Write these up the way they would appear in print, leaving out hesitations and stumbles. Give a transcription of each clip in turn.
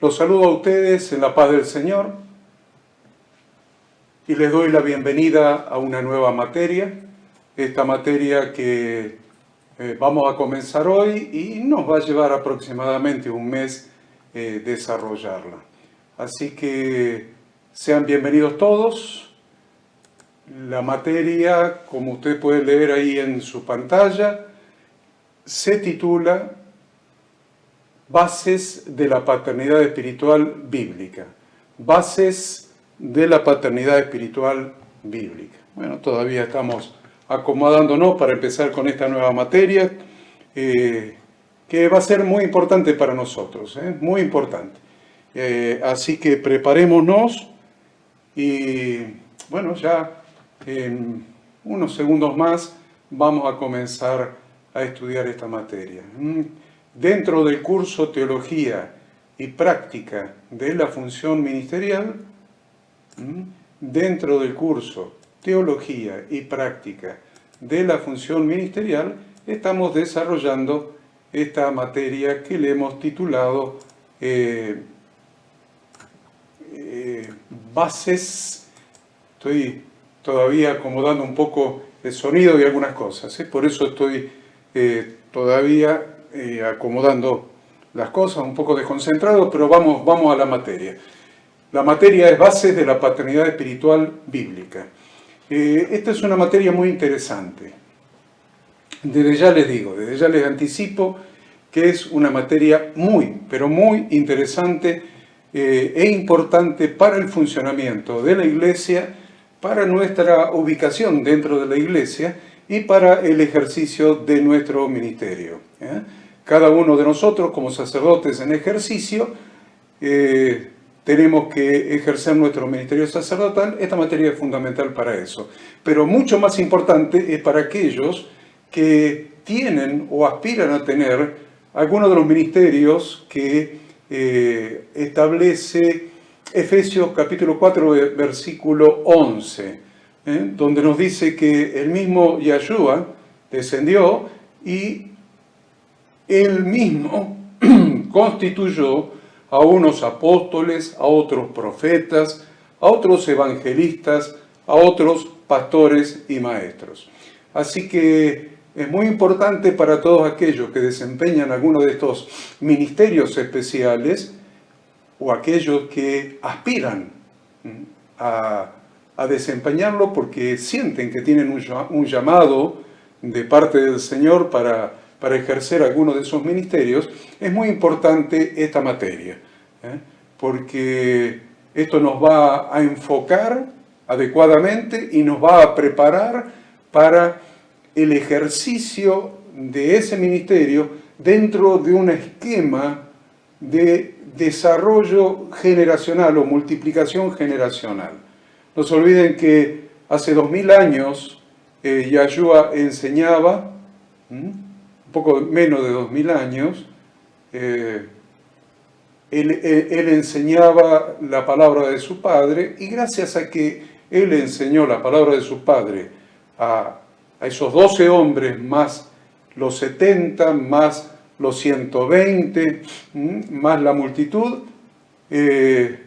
Los saludo a ustedes en la paz del Señor y les doy la bienvenida a una nueva materia, esta materia que vamos a comenzar hoy y nos va a llevar aproximadamente un mes desarrollarla. Así que sean bienvenidos todos. La materia, como usted puede leer ahí en su pantalla, se titula Bases de la paternidad espiritual bíblica. Bases de la paternidad espiritual bíblica. Bueno, todavía estamos acomodándonos para empezar con esta nueva materia, que va a ser muy importante para nosotros, muy importante. Así que preparémonos y, bueno, ya en unos segundos más vamos a comenzar a estudiar esta materia. Dentro del curso Teología y Práctica de la Función Ministerial, dentro del curso Teología y Práctica de la Función Ministerial, estamos desarrollando esta materia que le hemos titulado Bases. Estoy todavía acomodando un poco el sonido y algunas cosas, por eso estoy todavía acomodando las cosas, un poco desconcentrado, pero vamos a la materia. La materia es Bases de la Paternidad Espiritual Bíblica. Esta es una materia muy interesante. Desde ya les digo, desde ya les anticipo que es una materia muy, pero muy interesante e importante para el funcionamiento de la Iglesia, para nuestra ubicación dentro de la Iglesia y para el ejercicio de nuestro ministerio. Cada uno de nosotros, como sacerdotes en ejercicio, tenemos que ejercer nuestro ministerio sacerdotal. Esta materia es fundamental para eso. Pero mucho más importante es para aquellos que tienen o aspiran a tener algunos de los ministerios que establece Efesios capítulo 4, versículo 11, donde nos dice que el mismo Yahshua descendió y él mismo constituyó a unos apóstoles, a otros profetas, a otros evangelistas, a otros pastores y maestros. Así que es muy importante para todos aquellos que desempeñan alguno de estos ministerios especiales o aquellos que aspiran a desempeñarlo porque sienten que tienen un llamado de parte del Señor para ejercer alguno de esos ministerios. Es muy importante esta materia, porque esto nos va a enfocar adecuadamente y nos va a preparar para el ejercicio de ese ministerio dentro de un esquema de desarrollo generacional o multiplicación generacional. No se olviden que hace 2000 años Yahshua enseñaba, un poco menos de 2000 años, él enseñaba la palabra de su Padre, y gracias a que él enseñó la palabra de su Padre a esos 12 hombres, más los 70, más los 120, más la multitud, el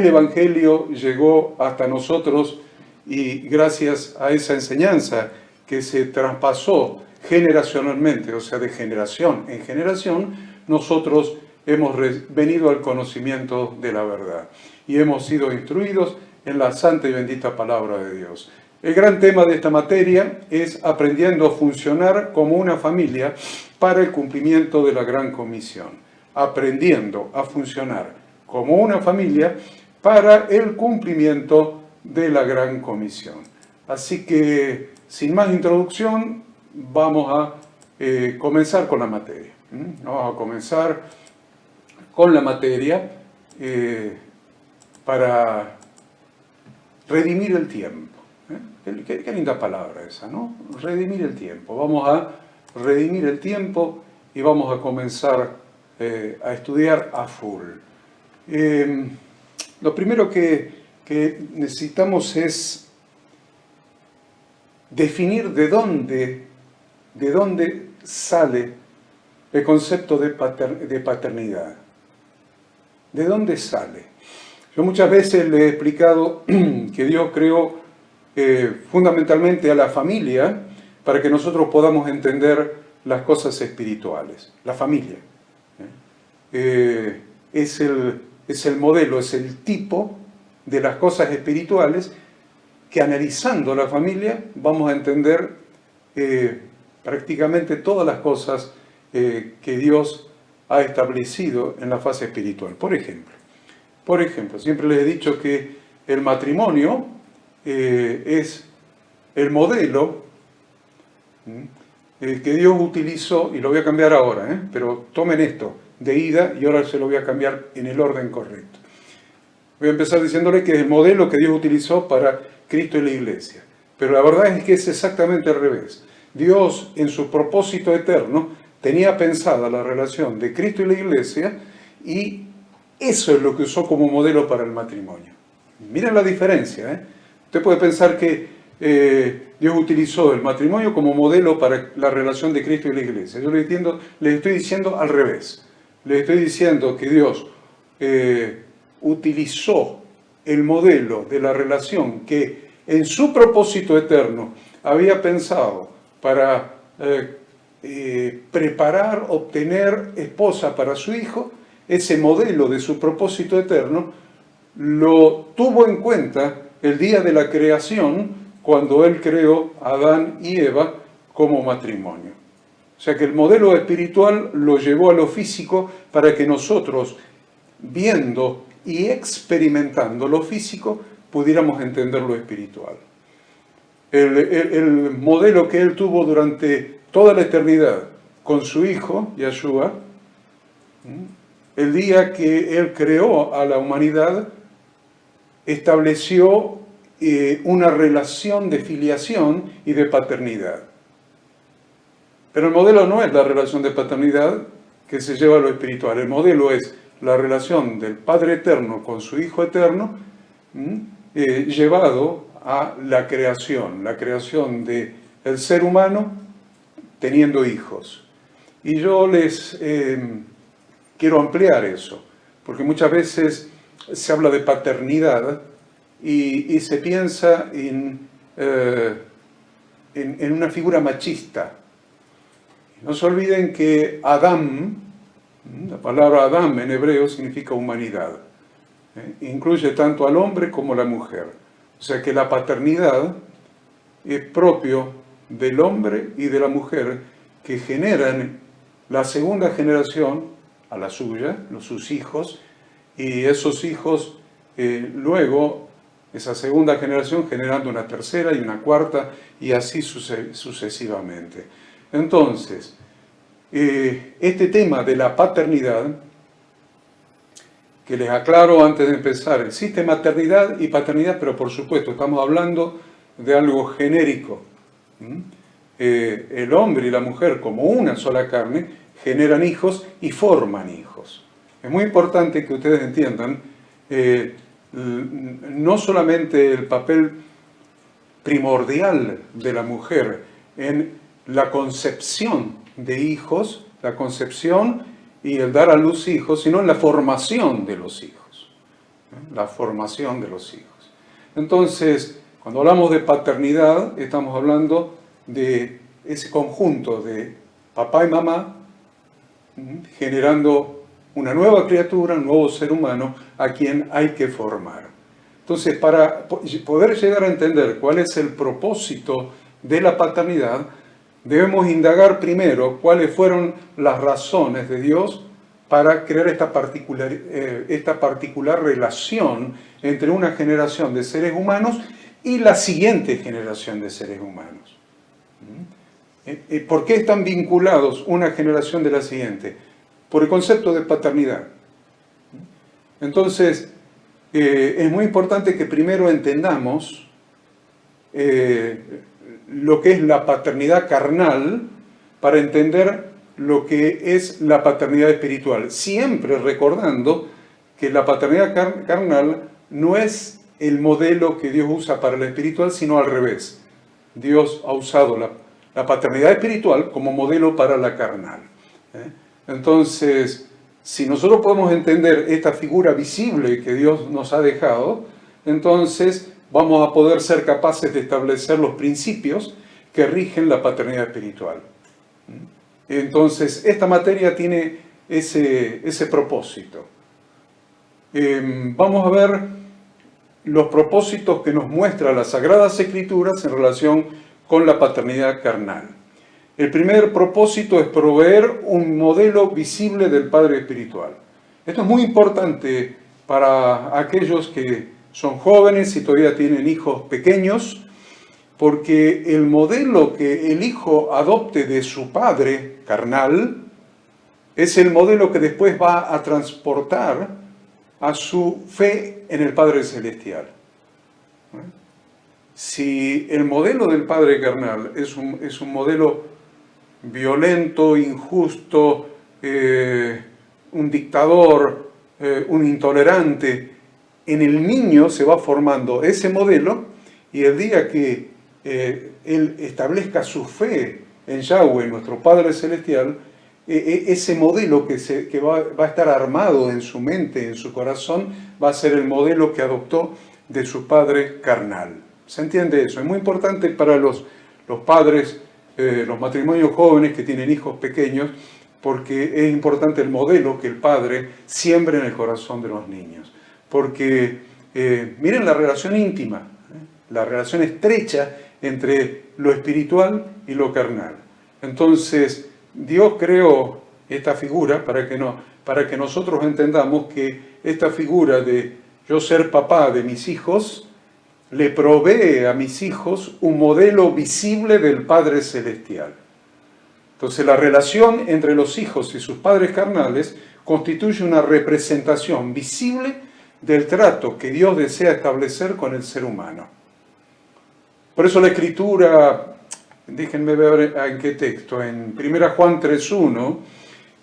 Evangelio llegó hasta nosotros, y gracias a esa enseñanza que se traspasó generacionalmente, o sea, de generación en generación, nosotros hemos venido al conocimiento de la verdad y hemos sido instruidos en la santa y bendita palabra de Dios. El gran tema de esta materia es aprendiendo a funcionar como una familia para el cumplimiento de la Gran Comisión. Aprendiendo a funcionar como una familia para el cumplimiento de la Gran Comisión. Así que, sin más introducción, vamos a comenzar con la materia. Vamos a comenzar con la materia para redimir el tiempo. Qué linda palabra esa, ¿no? Redimir el tiempo. Vamos a redimir el tiempo y vamos a comenzar a estudiar a full. Lo primero que necesitamos es definir de dónde sale el concepto de paternidad. ¿De dónde sale? Yo muchas veces le he explicado que Dios creó fundamentalmente a la familia para que nosotros podamos entender las cosas espirituales. La familia es el modelo, es el tipo de las cosas espirituales que, analizando la familia, vamos a entender prácticamente todas las cosas que Dios ha establecido en la fase espiritual. Por ejemplo, siempre les he dicho que el matrimonio es el modelo que Dios utilizó, y lo voy a cambiar ahora, pero tomen esto de ida y ahora se lo voy a cambiar en el orden correcto. Voy a empezar diciéndole que es el modelo que Dios utilizó para Cristo y la Iglesia. Pero la verdad es que es exactamente al revés. Dios, en su propósito eterno, tenía pensada la relación de Cristo y la Iglesia, y eso es lo que usó como modelo para el matrimonio. Miren la diferencia. Usted puede pensar que Dios utilizó el matrimonio como modelo para la relación de Cristo y la Iglesia. Yo les estoy diciendo al revés. Les estoy diciendo que Dios utilizó el modelo de la relación que en su propósito eterno había pensado para preparar, obtener esposa para su hijo. Ese modelo de su propósito eterno lo tuvo en cuenta el día de la creación, cuando Él creó a Adán y Eva como matrimonio. O sea que el modelo espiritual lo llevó a lo físico para que nosotros, viendo y experimentando lo físico, pudiéramos entender lo espiritual. El modelo que Él tuvo durante toda la eternidad con su Hijo, Yeshua, el día que Él creó a la humanidad, estableció una relación de filiación y de paternidad. Pero el modelo no es la relación de paternidad que se lleva a lo espiritual. El modelo es la relación del Padre Eterno con su Hijo Eterno, llevado a la creación del ser humano teniendo hijos. Y yo les quiero ampliar eso, porque muchas veces se habla de paternidad y se piensa en una figura machista. No se olviden que Adán, la palabra Adán en hebreo significa humanidad. Incluye tanto al hombre como a la mujer. O sea que la paternidad es propio del hombre y de la mujer, que generan la segunda generación a la suya, sus hijos, y esos hijos luego, esa segunda generación generando una tercera y una cuarta, y así sucesivamente. Entonces, este tema de la paternidad, que les aclaro antes de empezar, existe maternidad y paternidad, pero por supuesto estamos hablando de algo genérico. El hombre y la mujer, como una sola carne, generan hijos y forman hijos. Es muy importante que ustedes entiendan no solamente el papel primordial de la mujer en la concepción de hijos, la concepción y el dar a luz hijos, sino en la formación de los hijos. La formación de los hijos. Entonces, cuando hablamos de paternidad, estamos hablando de ese conjunto de papá y mamá generando una nueva criatura, un nuevo ser humano a quien hay que formar. Entonces, para poder llegar a entender cuál es el propósito de la paternidad, debemos indagar primero cuáles fueron las razones de Dios para crear esta particular relación entre una generación de seres humanos y la siguiente generación de seres humanos. ¿Por qué están vinculados una generación de la siguiente? Por el concepto de paternidad. Entonces, es muy importante que primero entendamos lo que es la paternidad carnal para entender lo que es la paternidad espiritual. Siempre recordando que la paternidad carnal no es el modelo que Dios usa para la espiritual, sino al revés. Dios ha usado la paternidad espiritual como modelo para la carnal. Entonces, Si nosotros podemos entender esta figura visible que Dios nos ha dejado, entonces vamos a poder ser capaces de establecer los principios que rigen la paternidad espiritual. Entonces, esta materia tiene ese propósito. Vamos a ver los propósitos que nos muestra las Sagradas Escrituras en relación con la paternidad carnal. El primer propósito es proveer un modelo visible del Padre espiritual. Esto es muy importante para aquellos que son jóvenes y todavía tienen hijos pequeños, porque el modelo que el hijo adopte de su padre carnal es el modelo que después va a transportar a su fe en el Padre celestial. Si el modelo del Padre carnal es un modelo violento, injusto, un dictador, un intolerante, en el niño se va formando ese modelo, y el día que él establezca su fe en Yahweh, nuestro Padre celestial, ese modelo que va a estar armado en su mente, en su corazón, va a ser el modelo que adoptó de su padre carnal. ¿Se entiende eso? Es muy importante para los padres, los matrimonios jóvenes que tienen hijos pequeños, porque es importante el modelo que el padre siembre en el corazón de los niños. Porque miren la relación íntima, la relación estrecha entre lo espiritual y lo carnal. Entonces, Dios creó esta figura para que nosotros entendamos que esta figura de yo ser papá de mis hijos le provee a mis hijos un modelo visible del Padre celestial. Entonces, la relación entre los hijos y sus padres carnales constituye una representación visible del trato que Dios desea establecer con el ser humano. Por eso la Escritura, déjenme ver en qué texto, en 1 Juan 3.1,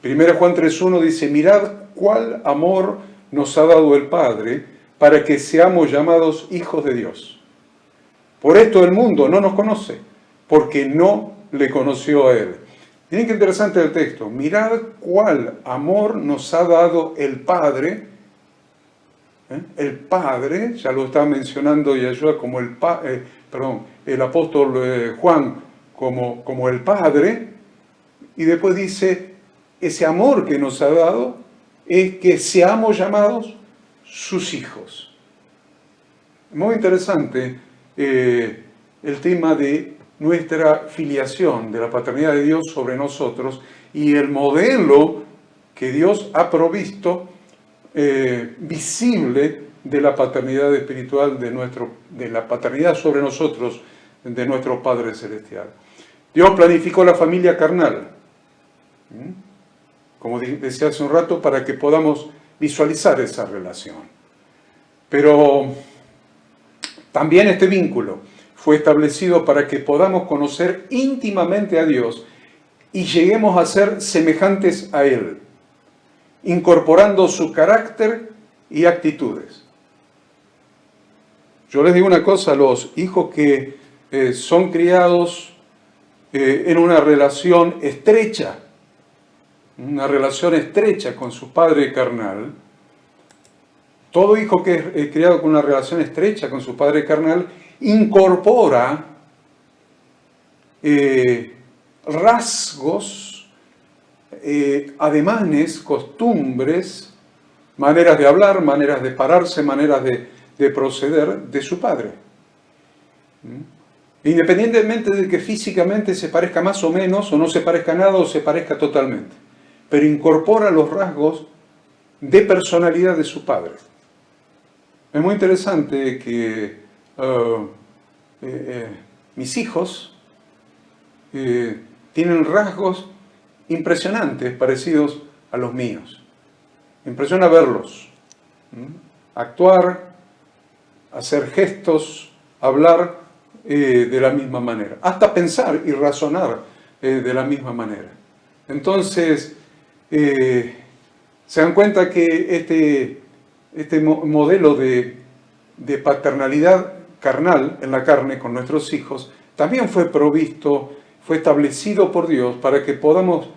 1 Juan 3.1 dice: mirad cuál amor nos ha dado el Padre para que seamos llamados hijos de Dios. Por esto el mundo no nos conoce, porque no le conoció a Él. Miren qué interesante el texto. Mirad cuál amor nos ha dado el Padre. El Padre, ya lo está mencionando Yahshua como el apóstol Juan como el Padre, y después dice, ese amor que nos ha dado es que seamos llamados sus hijos. Muy interesante el tema de nuestra filiación, de la paternidad de Dios sobre nosotros, y el modelo que Dios ha provisto visible de la paternidad espiritual, de la paternidad sobre nosotros de nuestro Padre celestial. Dios planificó la familia carnal, como decía hace un rato, para que podamos visualizar esa relación. Pero también este vínculo fue establecido para que podamos conocer íntimamente a Dios y lleguemos a ser semejantes a Él, incorporando su carácter y actitudes. Yo les digo una cosa, los hijos que son criados en una relación estrecha con su padre carnal, todo hijo que es criado con una relación estrecha con su padre carnal incorpora rasgos, ademanes, costumbres, maneras de hablar, maneras de pararse, maneras de proceder de su padre. Independientemente de que físicamente se parezca más o menos, o no se parezca nada, o se parezca totalmente. Pero incorpora los rasgos de personalidad de su padre. Es muy interesante que mis hijos tienen rasgos impresionantes, parecidos a los míos. Me impresiona verlos. Actuar, hacer gestos, hablar de la misma manera. Hasta pensar y razonar de la misma manera. Entonces, se dan cuenta que este modelo de paternalidad carnal en la carne con nuestros hijos también fue provisto, fue establecido por Dios para que podamos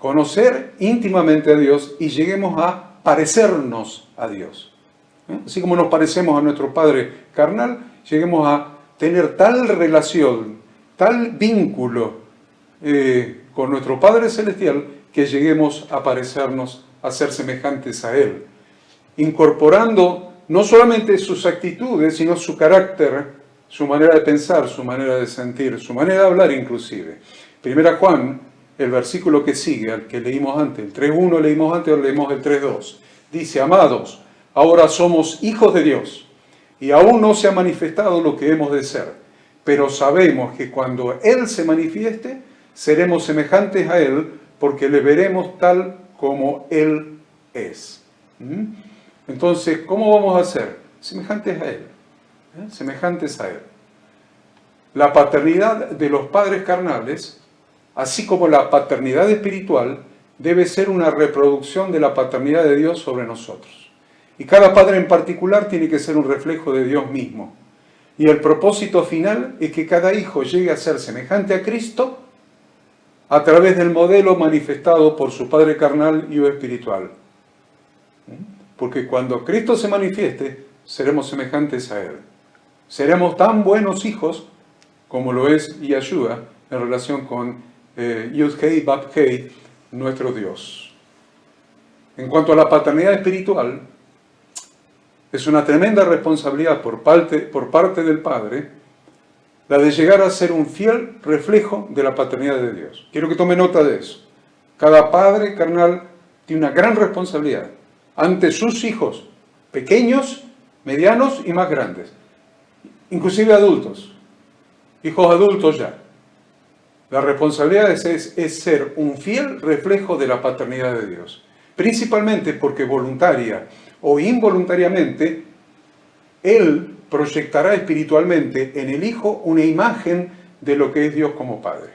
conocer íntimamente a Dios y lleguemos a parecernos a Dios. Así como nos parecemos a nuestro Padre carnal, lleguemos a tener tal relación, tal vínculo con nuestro Padre celestial, que lleguemos a parecernos, a ser semejantes a Él, incorporando no solamente sus actitudes, sino su carácter, su manera de pensar, su manera de sentir, su manera de hablar inclusive. Primera Juan, el versículo que sigue, al que leímos antes, el 3.1 leímos antes, ahora leímos el 3.2. Dice: amados, ahora somos hijos de Dios, y aún no se ha manifestado lo que hemos de ser, pero sabemos que cuando Él se manifieste, seremos semejantes a Él, porque le veremos tal como Él es. Entonces, ¿cómo vamos a ser? Semejantes a Él. Semejantes a Él. La paternidad de los padres carnales, así como la paternidad espiritual, debe ser una reproducción de la paternidad de Dios sobre nosotros. Y cada padre en particular tiene que ser un reflejo de Dios mismo. Y el propósito final es que cada hijo llegue a ser semejante a Cristo a través del modelo manifestado por su padre carnal y o espiritual. Porque cuando Cristo se manifieste, seremos semejantes a Él. Seremos tan buenos hijos como lo es Yahshua en relación con Yud-Hei, Bab-Hei, nuestro Dios. En cuanto a la paternidad espiritual, es una tremenda responsabilidad por parte del Padre la de llegar a ser un fiel reflejo de la paternidad de Dios. Quiero que tome nota de eso. Cada padre carnal tiene una gran responsabilidad ante sus hijos, pequeños, medianos y más grandes, inclusive adultos, hijos adultos ya. La responsabilidad es ser un fiel reflejo de la paternidad de Dios, principalmente porque voluntaria o involuntariamente Él proyectará espiritualmente en el Hijo una imagen de lo que es Dios como Padre.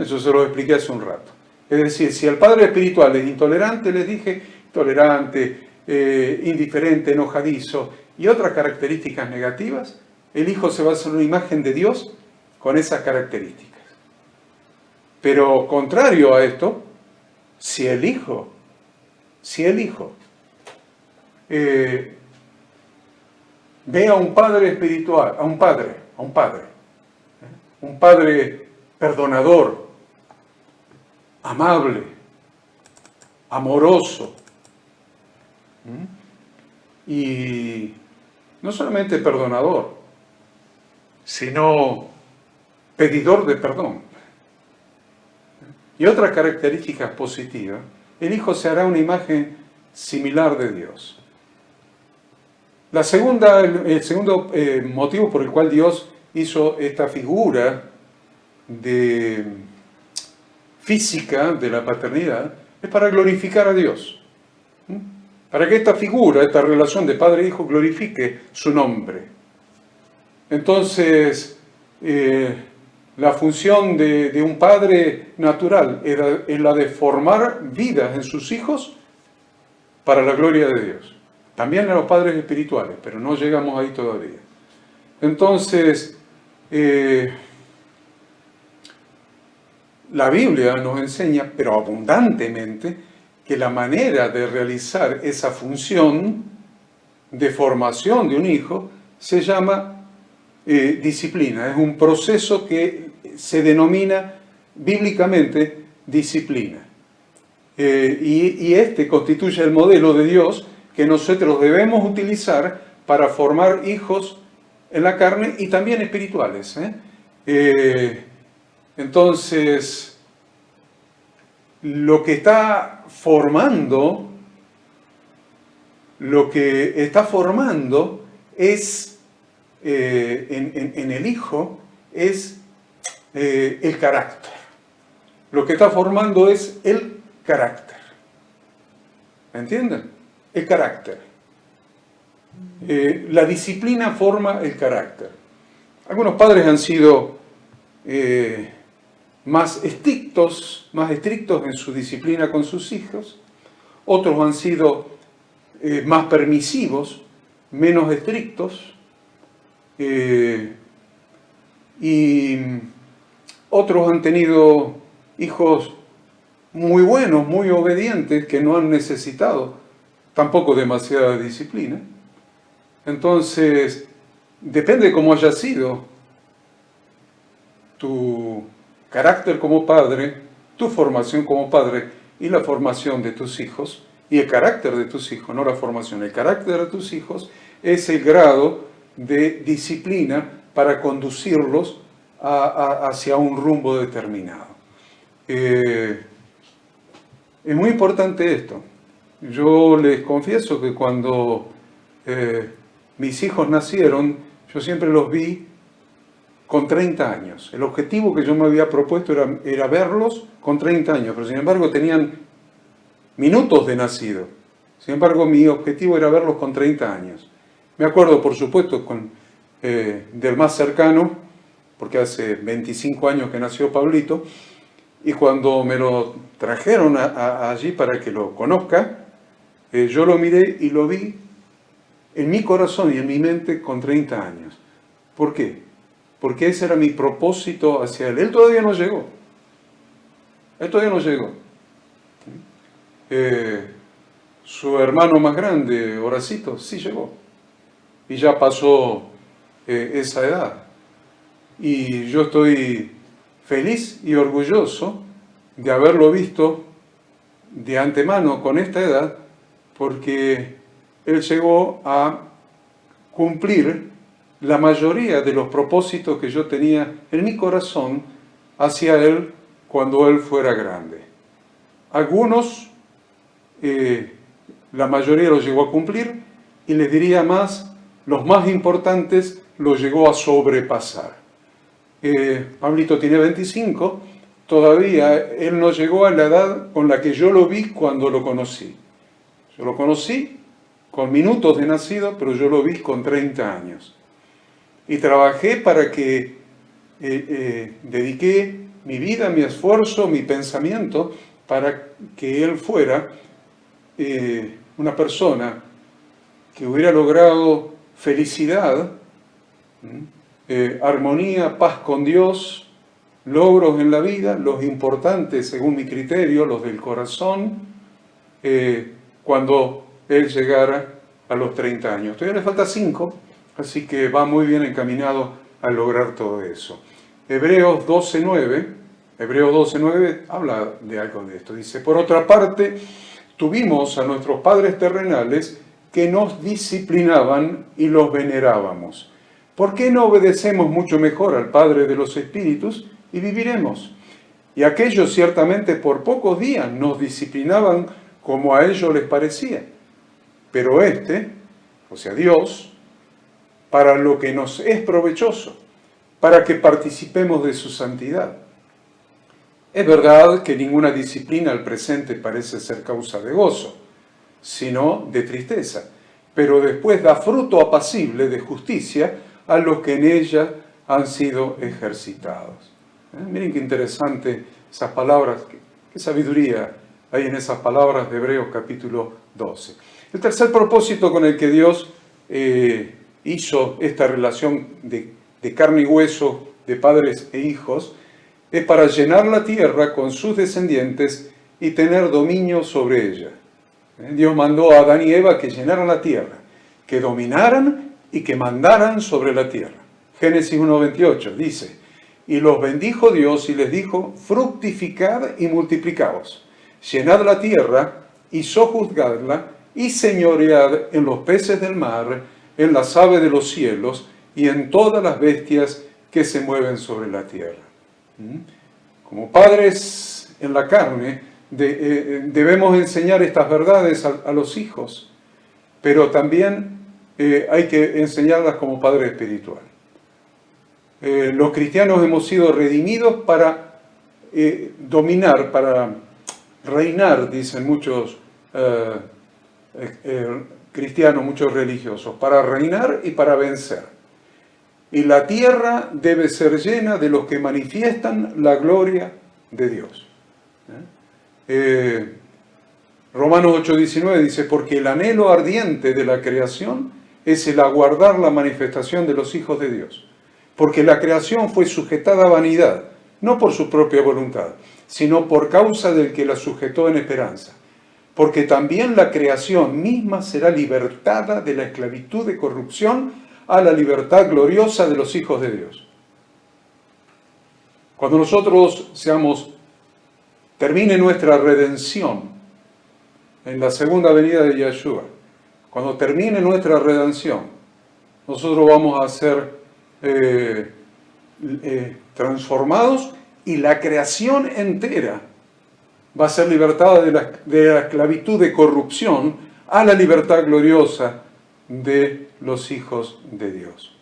Eso se lo expliqué hace un rato. Es decir, si el Padre espiritual es intolerante, les dije, intolerante, indiferente, enojadizo y otras características negativas, el Hijo se va a hacer una imagen de Dios con esas características. Pero contrario a esto, si el Hijo ve a un padre espiritual, a un padre perdonador, amable, amoroso, y no solamente perdonador, sino pedidor de perdón, y otras características positivas, el Hijo se hará una imagen similar de Dios. El segundo motivo por el cual Dios hizo esta figura física de la paternidad es para glorificar a Dios. Para que esta figura, esta relación de padre e hijo glorifique su nombre. Entonces, la función de un padre natural es la de formar vidas en sus hijos para la gloria de Dios. También a los padres espirituales, pero no llegamos ahí todavía. Entonces, la Biblia nos enseña, pero abundantemente, que la manera de realizar esa función de formación de un hijo se llama disciplina. Es un proceso que se denomina bíblicamente disciplina. Y este constituye el modelo de Dios que nosotros debemos utilizar para formar hijos en la carne y también espirituales. Entonces, lo que está formando es, en el hijo, es el carácter. Lo que está formando es el carácter. ¿Entienden? El carácter. La disciplina forma el carácter. Algunos padres han sido más estrictos en su disciplina con sus hijos. Otros han sido más permisivos, menos estrictos. Y otros han tenido hijos muy buenos, muy obedientes, que no han necesitado tampoco demasiada disciplina. Entonces, depende de cómo haya sido tu carácter como padre, tu formación como padre y la formación de tus hijos, y el carácter de tus hijos, no la formación, el carácter de tus hijos es el grado de disciplina para conducirlos hacia un rumbo determinado. Es muy importante esto. Yo les confieso que cuando mis hijos nacieron, yo siempre los vi con 30 años. El objetivo que yo me había propuesto era verlos con 30 años, pero sin embargo tenían minutos de nacido. Sin embargo, mi objetivo era verlos con 30 años. Me acuerdo, por supuesto, del más cercano, porque hace 25 años que nació Pablito, y cuando me lo trajeron allí para que lo conozca, yo lo miré y lo vi en mi corazón y en mi mente con 30 años. ¿Por qué? Porque ese era mi propósito hacia él. Él todavía no llegó. Él todavía no llegó. Su hermano más grande, Horacito, sí llegó. Y ya pasó esa edad. Y yo estoy feliz y orgulloso de haberlo visto de antemano con esta edad, porque él llegó a cumplir la mayoría de los propósitos que yo tenía en mi corazón hacia él cuando él fuera grande. Algunos, la mayoría los llegó a cumplir, y les diría más, los más importantes los llegó a sobrepasar. Pablito tiene 25, todavía él no llegó a la edad con la que yo lo vi cuando lo conocí. Yo lo conocí con minutos de nacido, pero yo lo vi con 30 años. Y trabajé para que dediqué mi vida, mi esfuerzo, mi pensamiento, para que él fuera una persona que hubiera logrado felicidad, armonía, paz con Dios, logros en la vida, los importantes según mi criterio, los del corazón, cuando él llegara a los 30 años. Todavía le falta 5, así que va muy bien encaminado a lograr todo eso. Hebreos 12:9 habla de algo de esto. Dice, por otra parte, tuvimos a nuestros padres terrenales que nos disciplinaban y los venerábamos. ¿Por qué no obedecemos mucho mejor al Padre de los Espíritus y viviremos? Y aquellos ciertamente por pocos días nos disciplinaban como a ellos les parecía. Pero o sea Dios, para lo que nos es provechoso, para que participemos de su santidad. Es verdad que ninguna disciplina al presente parece ser causa de gozo, sino de tristeza, pero después da fruto apacible de justicia a los que en ella han sido ejercitados. Miren qué interesante esas palabras, qué sabiduría hay en esas palabras de Hebreos capítulo 12. El tercer propósito con el que Dios hizo esta relación de carne y hueso, de padres e hijos, es para llenar la tierra con sus descendientes y tener dominio sobre ella. Dios mandó a Adán y Eva que llenaran la tierra, que dominaran y que mandaran sobre la tierra. Génesis 1:28 dice, y los bendijo Dios y les dijo, fructificad y multiplicaos, llenad la tierra y sojuzgadla y señoread en los peces del mar, en las aves de los cielos y en todas las bestias que se mueven sobre la tierra. Como padres en la carne, debemos enseñar estas verdades a los hijos, pero también hay que enseñarlas como padre espiritual. Los cristianos hemos sido redimidos para dominar, para reinar, dicen muchos cristianos, muchos religiosos, para reinar y para vencer. Y la tierra debe ser llena de los que manifiestan la gloria de Dios. Romanos 8:19 dice, porque el anhelo ardiente de la creación es el aguardar la manifestación de los hijos de Dios. Porque la creación fue sujetada a vanidad, no por su propia voluntad, sino por causa del que la sujetó en esperanza. Porque también la creación misma será libertada de la esclavitud de corrupción a la libertad gloriosa de los hijos de Dios. Cuando nosotros termine nuestra redención en la segunda venida de Yeshua, cuando termine nuestra redención, nosotros vamos a ser transformados y la creación entera va a ser libertada de la esclavitud de corrupción a la libertad gloriosa de los hijos de Dios.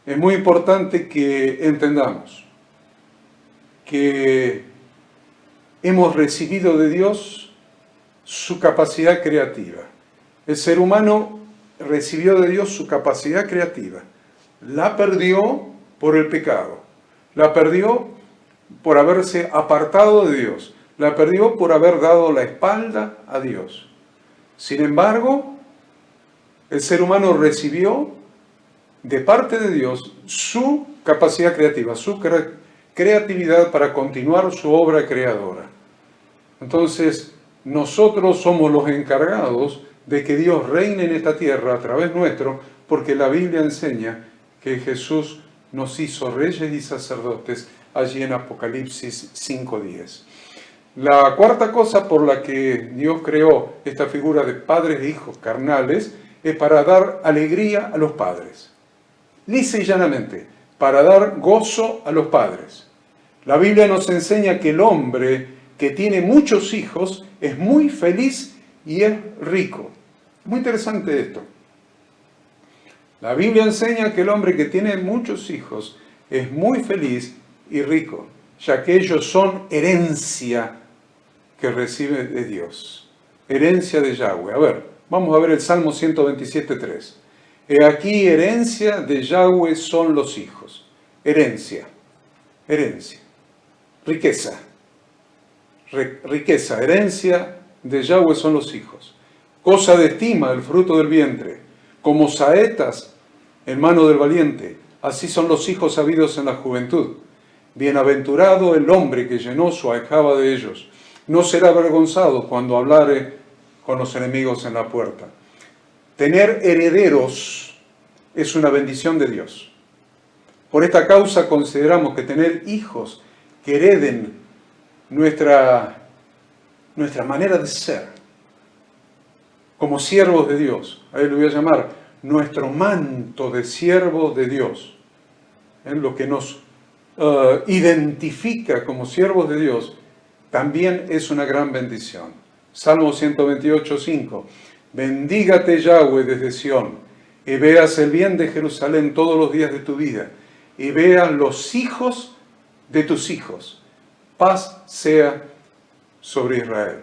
Es muy importante que entendamos que hemos recibido de Dios su capacidad creativa. El ser humano recibió de Dios su capacidad creativa. La perdió por el pecado. La perdió por haberse apartado de Dios. La perdió por haber dado la espalda a Dios. Sin embargo, el ser humano recibió de parte de Dios su capacidad creativa, su creatividad para continuar su obra creadora. Entonces, nosotros somos los encargados de que Dios reine en esta tierra a través nuestro, porque la Biblia enseña que Jesús nos hizo reyes y sacerdotes allí en Apocalipsis 5:10. La cuarta cosa por la que Dios creó esta figura de padres e hijos carnales es para dar alegría a los padres. Lisa y llanamente, para dar gozo a los padres. La Biblia nos enseña que el hombre que tiene muchos hijos es muy feliz y es rico. Muy interesante esto. La Biblia enseña que el hombre que tiene muchos hijos es muy feliz y rico, ya que ellos son herencia que recibe de Dios, herencia de Yahweh. A ver, vamos a ver el Salmo 127:3. He aquí, herencia de Yahweh son los hijos. Herencia, riqueza, riqueza, herencia de Yahweh son los hijos. Cosa de estima el fruto del vientre, como saetas en mano del valiente, así son los hijos habidos en la juventud. Bienaventurado el hombre que llenó su aljaba de ellos. No será avergonzado cuando hablare con los enemigos en la puerta. Tener herederos es una bendición de Dios. Por esta causa consideramos que tener hijos que hereden nuestra manera de ser, como siervos de Dios, a él lo voy a llamar nuestro manto de siervos de Dios, en lo que nos identifica como siervos de Dios, también es una gran bendición. Salmo 128:5. Bendígate Yahweh desde Sión, y veas el bien de Jerusalén todos los días de tu vida, y veas los hijos de tus hijos. Paz sea sobre Israel.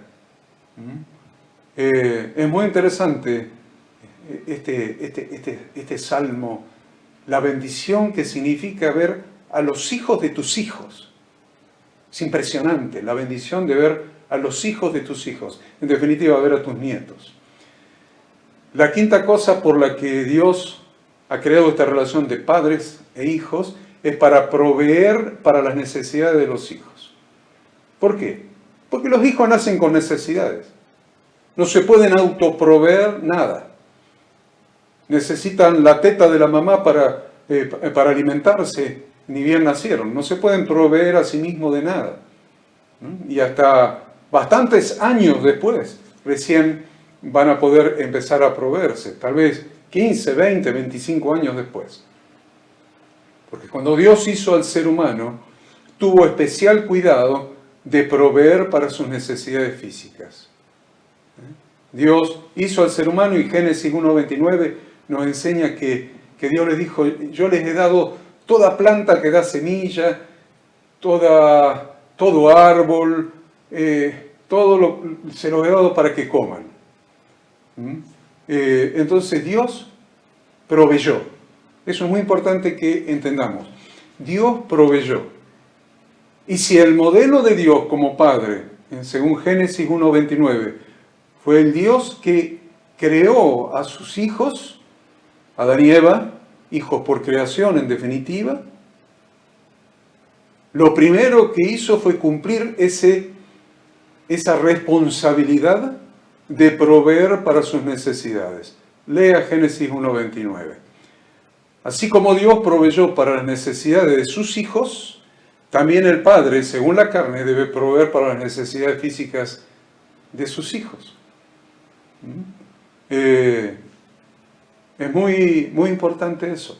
Es muy interesante este salmo, la bendición que significa ver a los hijos de tus hijos. Es impresionante la bendición de ver a los hijos de tus hijos, en definitiva ver a tus nietos. La quinta cosa por la que Dios ha creado esta relación de padres e hijos es para proveer para las necesidades de los hijos. ¿Por qué? Porque los hijos nacen con necesidades. No se pueden autoproveer nada. Necesitan la teta de la mamá para alimentarse, ni bien nacieron. No se pueden proveer a sí mismos de nada. Y hasta bastantes años después, recién van a poder empezar a proveerse. Tal vez 15, 20, 25 años después. Porque cuando Dios hizo al ser humano, tuvo especial cuidado de proveer para sus necesidades físicas. Dios hizo al ser humano y Génesis 1:29 nos enseña que Dios les dijo, yo les he dado toda planta que da semilla, todo árbol, se los he dado para que coman. Entonces Dios proveyó. Eso es muy importante que entendamos. Dios proveyó. Y si el modelo de Dios como Padre, según Génesis 1:29, fue el Dios que creó a sus hijos, Adán y Eva, hijos por creación en definitiva, lo primero que hizo fue cumplir esa responsabilidad de proveer para sus necesidades. Lea Génesis 1:29. Así como Dios proveyó para las necesidades de sus hijos, también el Padre, según la carne, debe proveer para las necesidades físicas de sus hijos. Es muy, muy importante eso.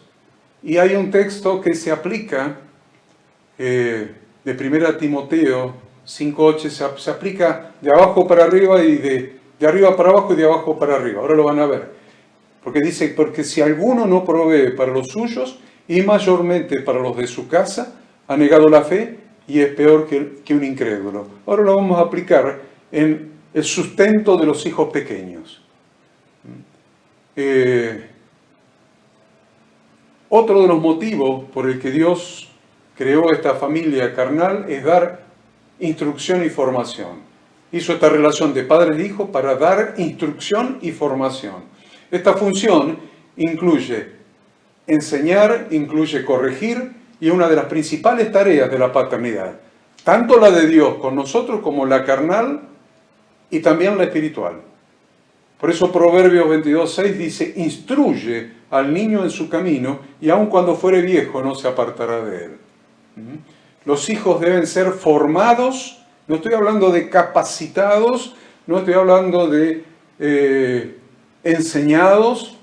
Y hay un texto que se aplica de 1 Timoteo 5:8, se aplica de abajo para arriba y de arriba para abajo y de abajo para arriba. Ahora lo van a ver. Porque dice, porque si alguno no provee para los suyos y mayormente para los de su casa, ha negado la fe y es peor que un incrédulo. Ahora lo vamos a aplicar en el sustento de los hijos pequeños. Otro de los motivos por el que Dios creó esta familia carnal es dar instrucción y formación. Hizo esta relación de padre e hijo para dar instrucción y formación. Esta función incluye enseñar, incluye corregir, y es una de las principales tareas de la paternidad. Tanto la de Dios con nosotros como la carnal y también la espiritual. Por eso Proverbios 22:6 dice, instruye al niño en su camino y aun cuando fuere viejo no se apartará de él. Los hijos deben ser formados, no estoy hablando de capacitados, no estoy hablando de enseñados,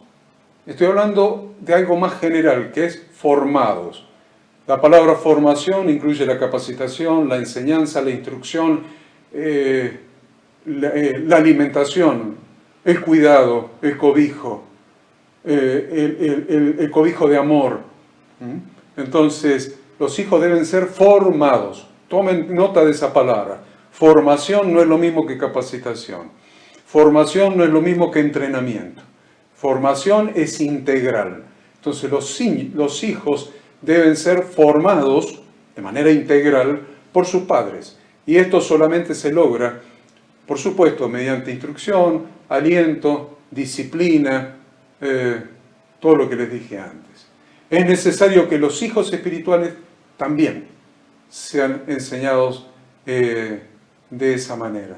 estoy hablando de algo más general, que es formados. La palabra formación incluye la capacitación, la enseñanza, la instrucción, la alimentación, el cuidado, el cobijo, el cobijo de amor. Entonces, los hijos deben ser formados. Tomen nota de esa palabra. Formación no es lo mismo que capacitación. Formación no es lo mismo que entrenamiento. Formación es integral. Entonces, los hijos deben ser formados de manera integral por sus padres. Y esto solamente se logra, por supuesto, mediante instrucción, aliento, disciplina, todo lo que les dije antes. Es necesario que los hijos espirituales también sean enseñados de esa manera.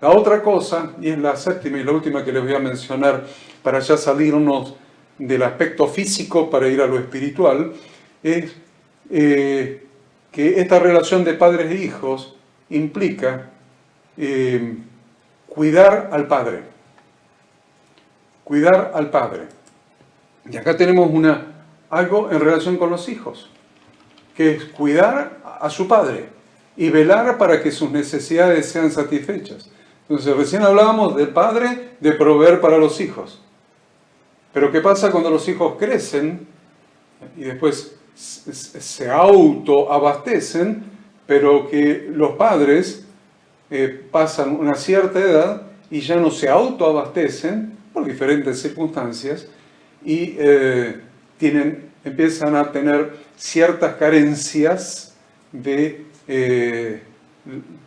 La otra cosa, y es la séptima y la última que les voy a mencionar para ya salirnos del aspecto físico para ir a lo espiritual, es que esta relación de padres e hijos implica cuidar al padre. Cuidar al padre. Y acá tenemos algo en relación con los hijos, que es cuidar a su padre y velar para que sus necesidades sean satisfechas. Entonces, recién hablábamos del padre de proveer para los hijos. Pero ¿qué pasa cuando los hijos crecen y después se autoabastecen, pero que los padres pasan una cierta edad y ya no se autoabastecen por diferentes circunstancias y empiezan a tener ciertas carencias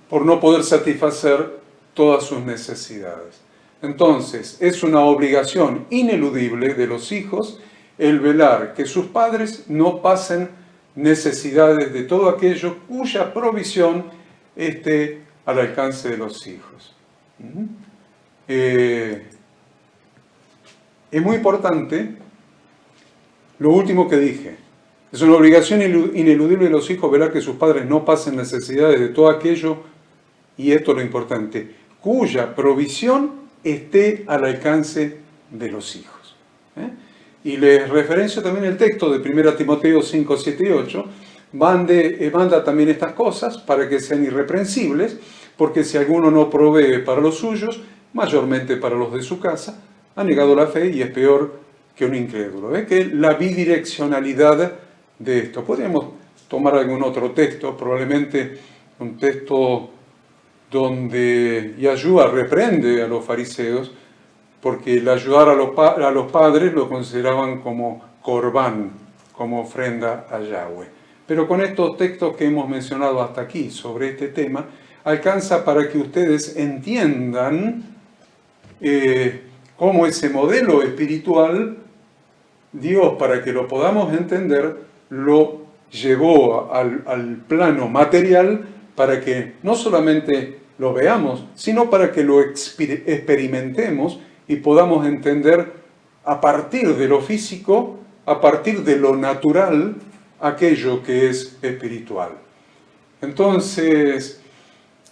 por no poder satisfacer todas sus necesidades? Entonces, es una obligación ineludible de los hijos el velar que sus padres no pasen necesidades de todo aquello cuya provisión esté al alcance de los hijos. Es muy importante lo último que dije. Es una obligación ineludible de los hijos velar que sus padres no pasen necesidades de todo aquello, y esto es lo importante, cuya provisión esté al alcance de los hijos. Y les referencio también el texto de 1 Timoteo 5, 7 y 8, manda también estas cosas para que sean irreprensibles, porque si alguno no provee para los suyos, mayormente para los de su casa, ha negado la fe y es peor que un incrédulo. ¿Ve? Que la bidireccionalidad de esto. Podríamos tomar algún otro texto, probablemente un texto donde Yahshua reprende a los fariseos, porque el ayudar a los padres lo consideraban como corbán, como ofrenda a Yahweh. Pero con estos textos que hemos mencionado hasta aquí sobre este tema, alcanza para que ustedes entiendan cómo ese modelo espiritual, Dios, para que lo podamos entender, lo llevó al plano material para que no solamente lo veamos, sino para que lo experimentemos y podamos entender a partir de lo físico, a partir de lo natural, aquello que es espiritual. Entonces,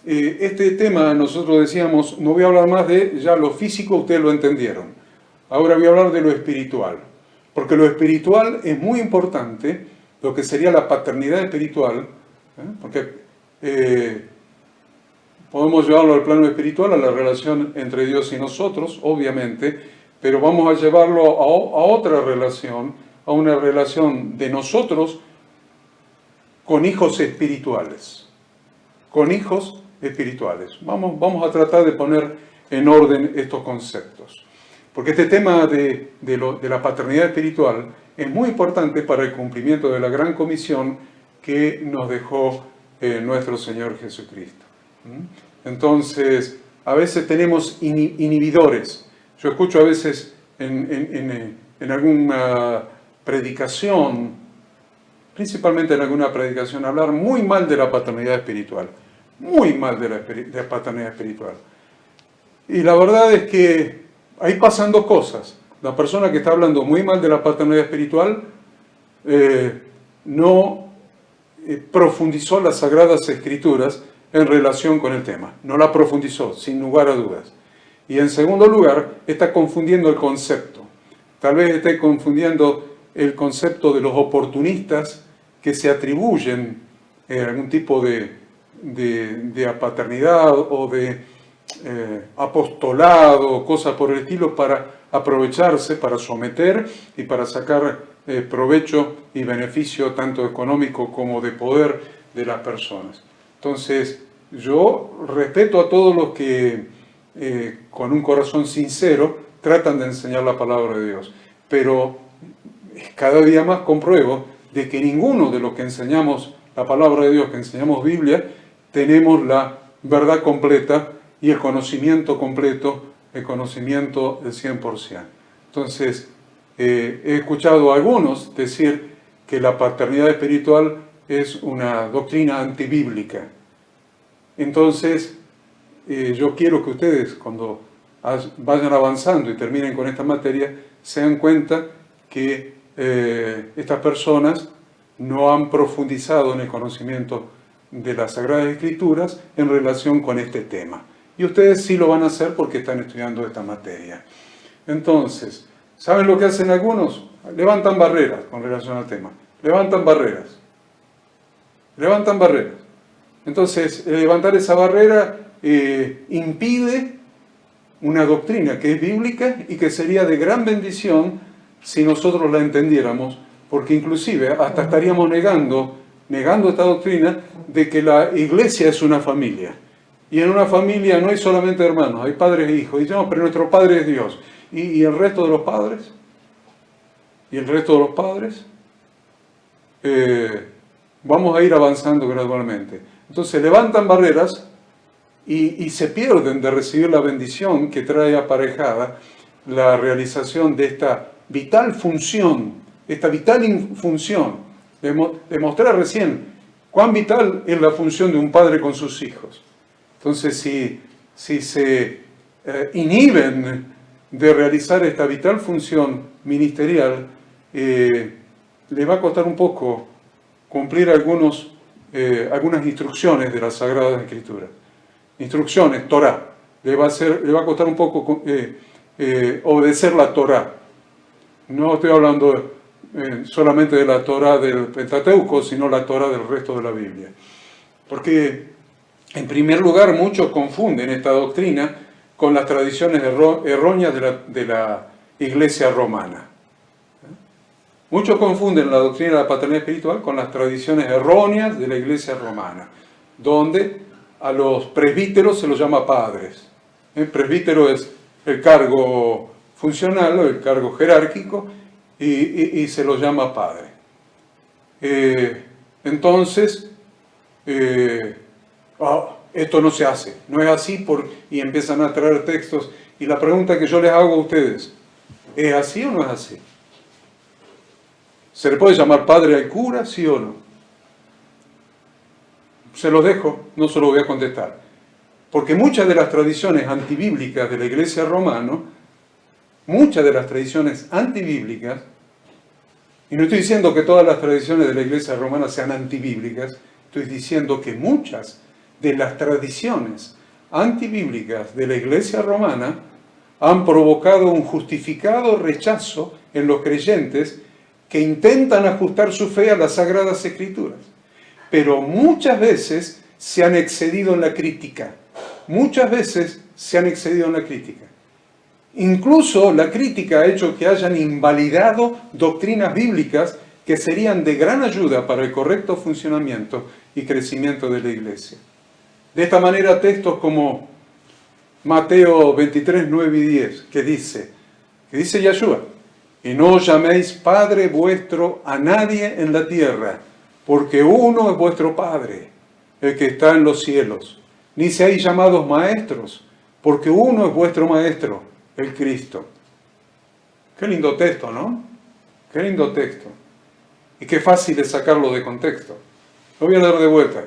este tema nosotros decíamos, no voy a hablar más de ya lo físico, ustedes lo entendieron. Ahora voy a hablar de lo espiritual, porque lo espiritual es muy importante, lo que sería la paternidad espiritual, porque podemos llevarlo al plano espiritual, a la relación entre Dios y nosotros, obviamente, pero vamos a llevarlo a otra relación, a una relación de nosotros con hijos espirituales. Con hijos espirituales. Vamos a tratar de poner en orden estos conceptos. Porque este tema de la paternidad espiritual es muy importante para el cumplimiento de la gran comisión que nos dejó nuestro Señor Jesucristo. Entonces, a veces tenemos inhibidores. Yo escucho a veces en alguna predicación, principalmente en alguna predicación, hablar muy mal de la paternidad espiritual. Muy mal de la paternidad espiritual. Y la verdad es que ahí pasan dos cosas. La persona que está hablando muy mal de la paternidad espiritual no profundizó las Sagradas Escrituras en relación con el tema. No la profundizó, sin lugar a dudas. Y en segundo lugar, está confundiendo el concepto. Tal vez esté confundiendo el concepto de los oportunistas que se atribuyen algún tipo de paternidad o de apostolado, cosas por el estilo, para aprovecharse, para someter y para sacar provecho y beneficio tanto económico como de poder de las personas. Entonces, yo respeto a todos los que con un corazón sincero tratan de enseñar la palabra de Dios, pero cada día más compruebo de que ninguno de los que enseñamos la palabra de Dios, que enseñamos Biblia, tenemos la verdad completa y el conocimiento completo, el conocimiento del 100%. Entonces, he escuchado a algunos decir que la paternidad espiritual es una doctrina antibíblica. Entonces, yo quiero que ustedes, cuando vayan avanzando y terminen con esta materia, se den cuenta que estas personas no han profundizado en el conocimiento de las Sagradas Escrituras en relación con este tema. Y ustedes sí lo van a hacer porque están estudiando esta materia. Entonces, ¿saben lo que hacen algunos? Levantan barreras con relación al tema. Levantan barreras. Levantan barreras. Entonces, levantar esa barrera impide una doctrina que es bíblica y que sería de gran bendición si nosotros la entendiéramos, porque inclusive hasta estaríamos negando esta doctrina de que la iglesia es una familia. Y en una familia no hay solamente hermanos, hay padres e hijos. Y decimos, pero nuestro padre es Dios. ¿Y el resto de los padres? ¿Y el resto de los padres? Vamos a ir avanzando gradualmente. Entonces levantan barreras y se pierden de recibir la bendición que trae aparejada la realización de esta vital función, de mostrar recién cuán vital es la función de un padre con sus hijos. Entonces, si se inhiben de realizar esta vital función ministerial, les va a costar un poco cumplir algunas instrucciones de las Sagradas Escrituras. Instrucciones, Torá. Le va a costar un poco obedecer la Torá. No estoy hablando solamente de la Torá del Pentateuco, sino la Torá del resto de la Biblia. Porque, en primer lugar, muchos confunden esta doctrina con las tradiciones erróneas de la Iglesia romana. Muchos confunden la doctrina de la paternidad espiritual con las tradiciones erróneas de la Iglesia romana, donde a los presbíteros se los llama padres. El presbítero es el cargo funcional, el cargo jerárquico, y se los llama padre. Entonces, esto no se hace, no es así, y empiezan a traer textos. Y la pregunta que yo les hago a ustedes, ¿es así o no es así? ¿Se le puede llamar padre al cura, sí o no? se los dejo, no se lo voy a contestar. Porque muchas de las tradiciones antibíblicas de la Iglesia romana, muchas de las tradiciones antibíblicas, y no estoy diciendo que todas las tradiciones de la Iglesia romana sean antibíblicas, estoy diciendo que muchas de las tradiciones antibíblicas de la Iglesia romana han provocado un justificado rechazo en los creyentes que intentan ajustar su fe a las Sagradas Escrituras. Pero muchas veces se han excedido en la crítica. Muchas veces se han excedido en la crítica. Incluso la crítica ha hecho que hayan invalidado doctrinas bíblicas que serían de gran ayuda para el correcto funcionamiento y crecimiento de la Iglesia. De esta manera, textos como Mateo 23, 9 y 10, que dice Yahshua, y no llaméis Padre vuestro a nadie en la tierra, porque uno es vuestro Padre, el que está en los cielos. Ni seáis llamados maestros, porque uno es vuestro Maestro, el Cristo. Qué lindo texto, ¿no? Qué lindo texto. Y qué fácil es sacarlo de contexto. Lo voy a leer de vuelta.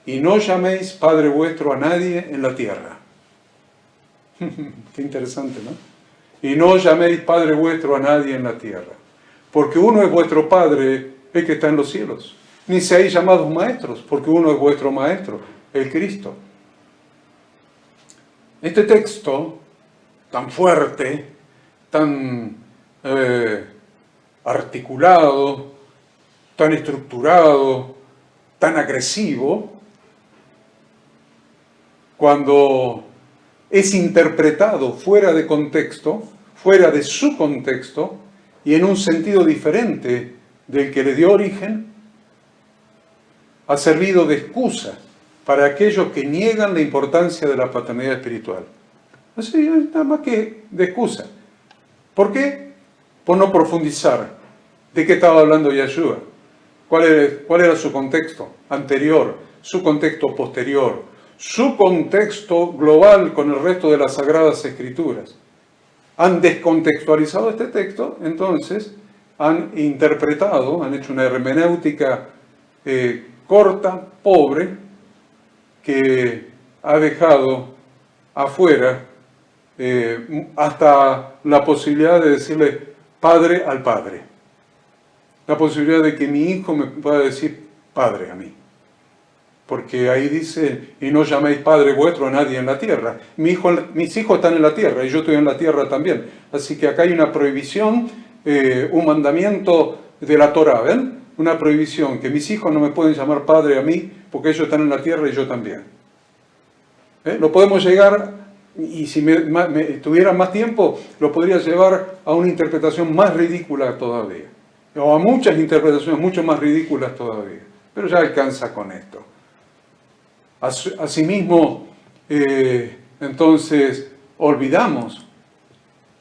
Y no llaméis Padre vuestro a nadie en la tierra. Qué interesante, ¿no? Y no llaméis Padre vuestro a nadie en la tierra, porque uno es vuestro Padre, el que está en los cielos. Ni seáis llamados maestros, porque uno es vuestro Maestro, el Cristo. Este texto, tan fuerte, tan articulado, tan estructurado, tan agresivo, cuando es interpretado fuera de contexto, fuera de su contexto, y en un sentido diferente del que le dio origen, ha servido de excusa para aquellos que niegan la importancia de la paternidad espiritual. Así, nada más que de excusa. ¿Por qué? Por no profundizar. ¿De qué estaba hablando Yahshua? ¿Cuál era su contexto anterior? Su contexto posterior. Su contexto global con el resto de las Sagradas Escrituras. Han descontextualizado este texto, entonces han interpretado, han hecho una hermenéutica corta, pobre, que ha dejado afuera hasta la posibilidad de decirle padre al padre. La posibilidad de que mi hijo me pueda decir padre a mí. Porque ahí dice, y no llaméis Padre vuestro a nadie en la tierra. Mis hijos están en la tierra y yo estoy en la tierra también. Así que acá hay una prohibición, un mandamiento de la Torá, ¿ven? Una prohibición, que mis hijos no me pueden llamar Padre a mí porque ellos están en la tierra y yo también. Lo podemos llegar, y si tuviera más tiempo, lo podría llevar a una interpretación más ridícula todavía. O a muchas interpretaciones mucho más ridículas todavía. Pero ya alcanza con esto. Asimismo, entonces, olvidamos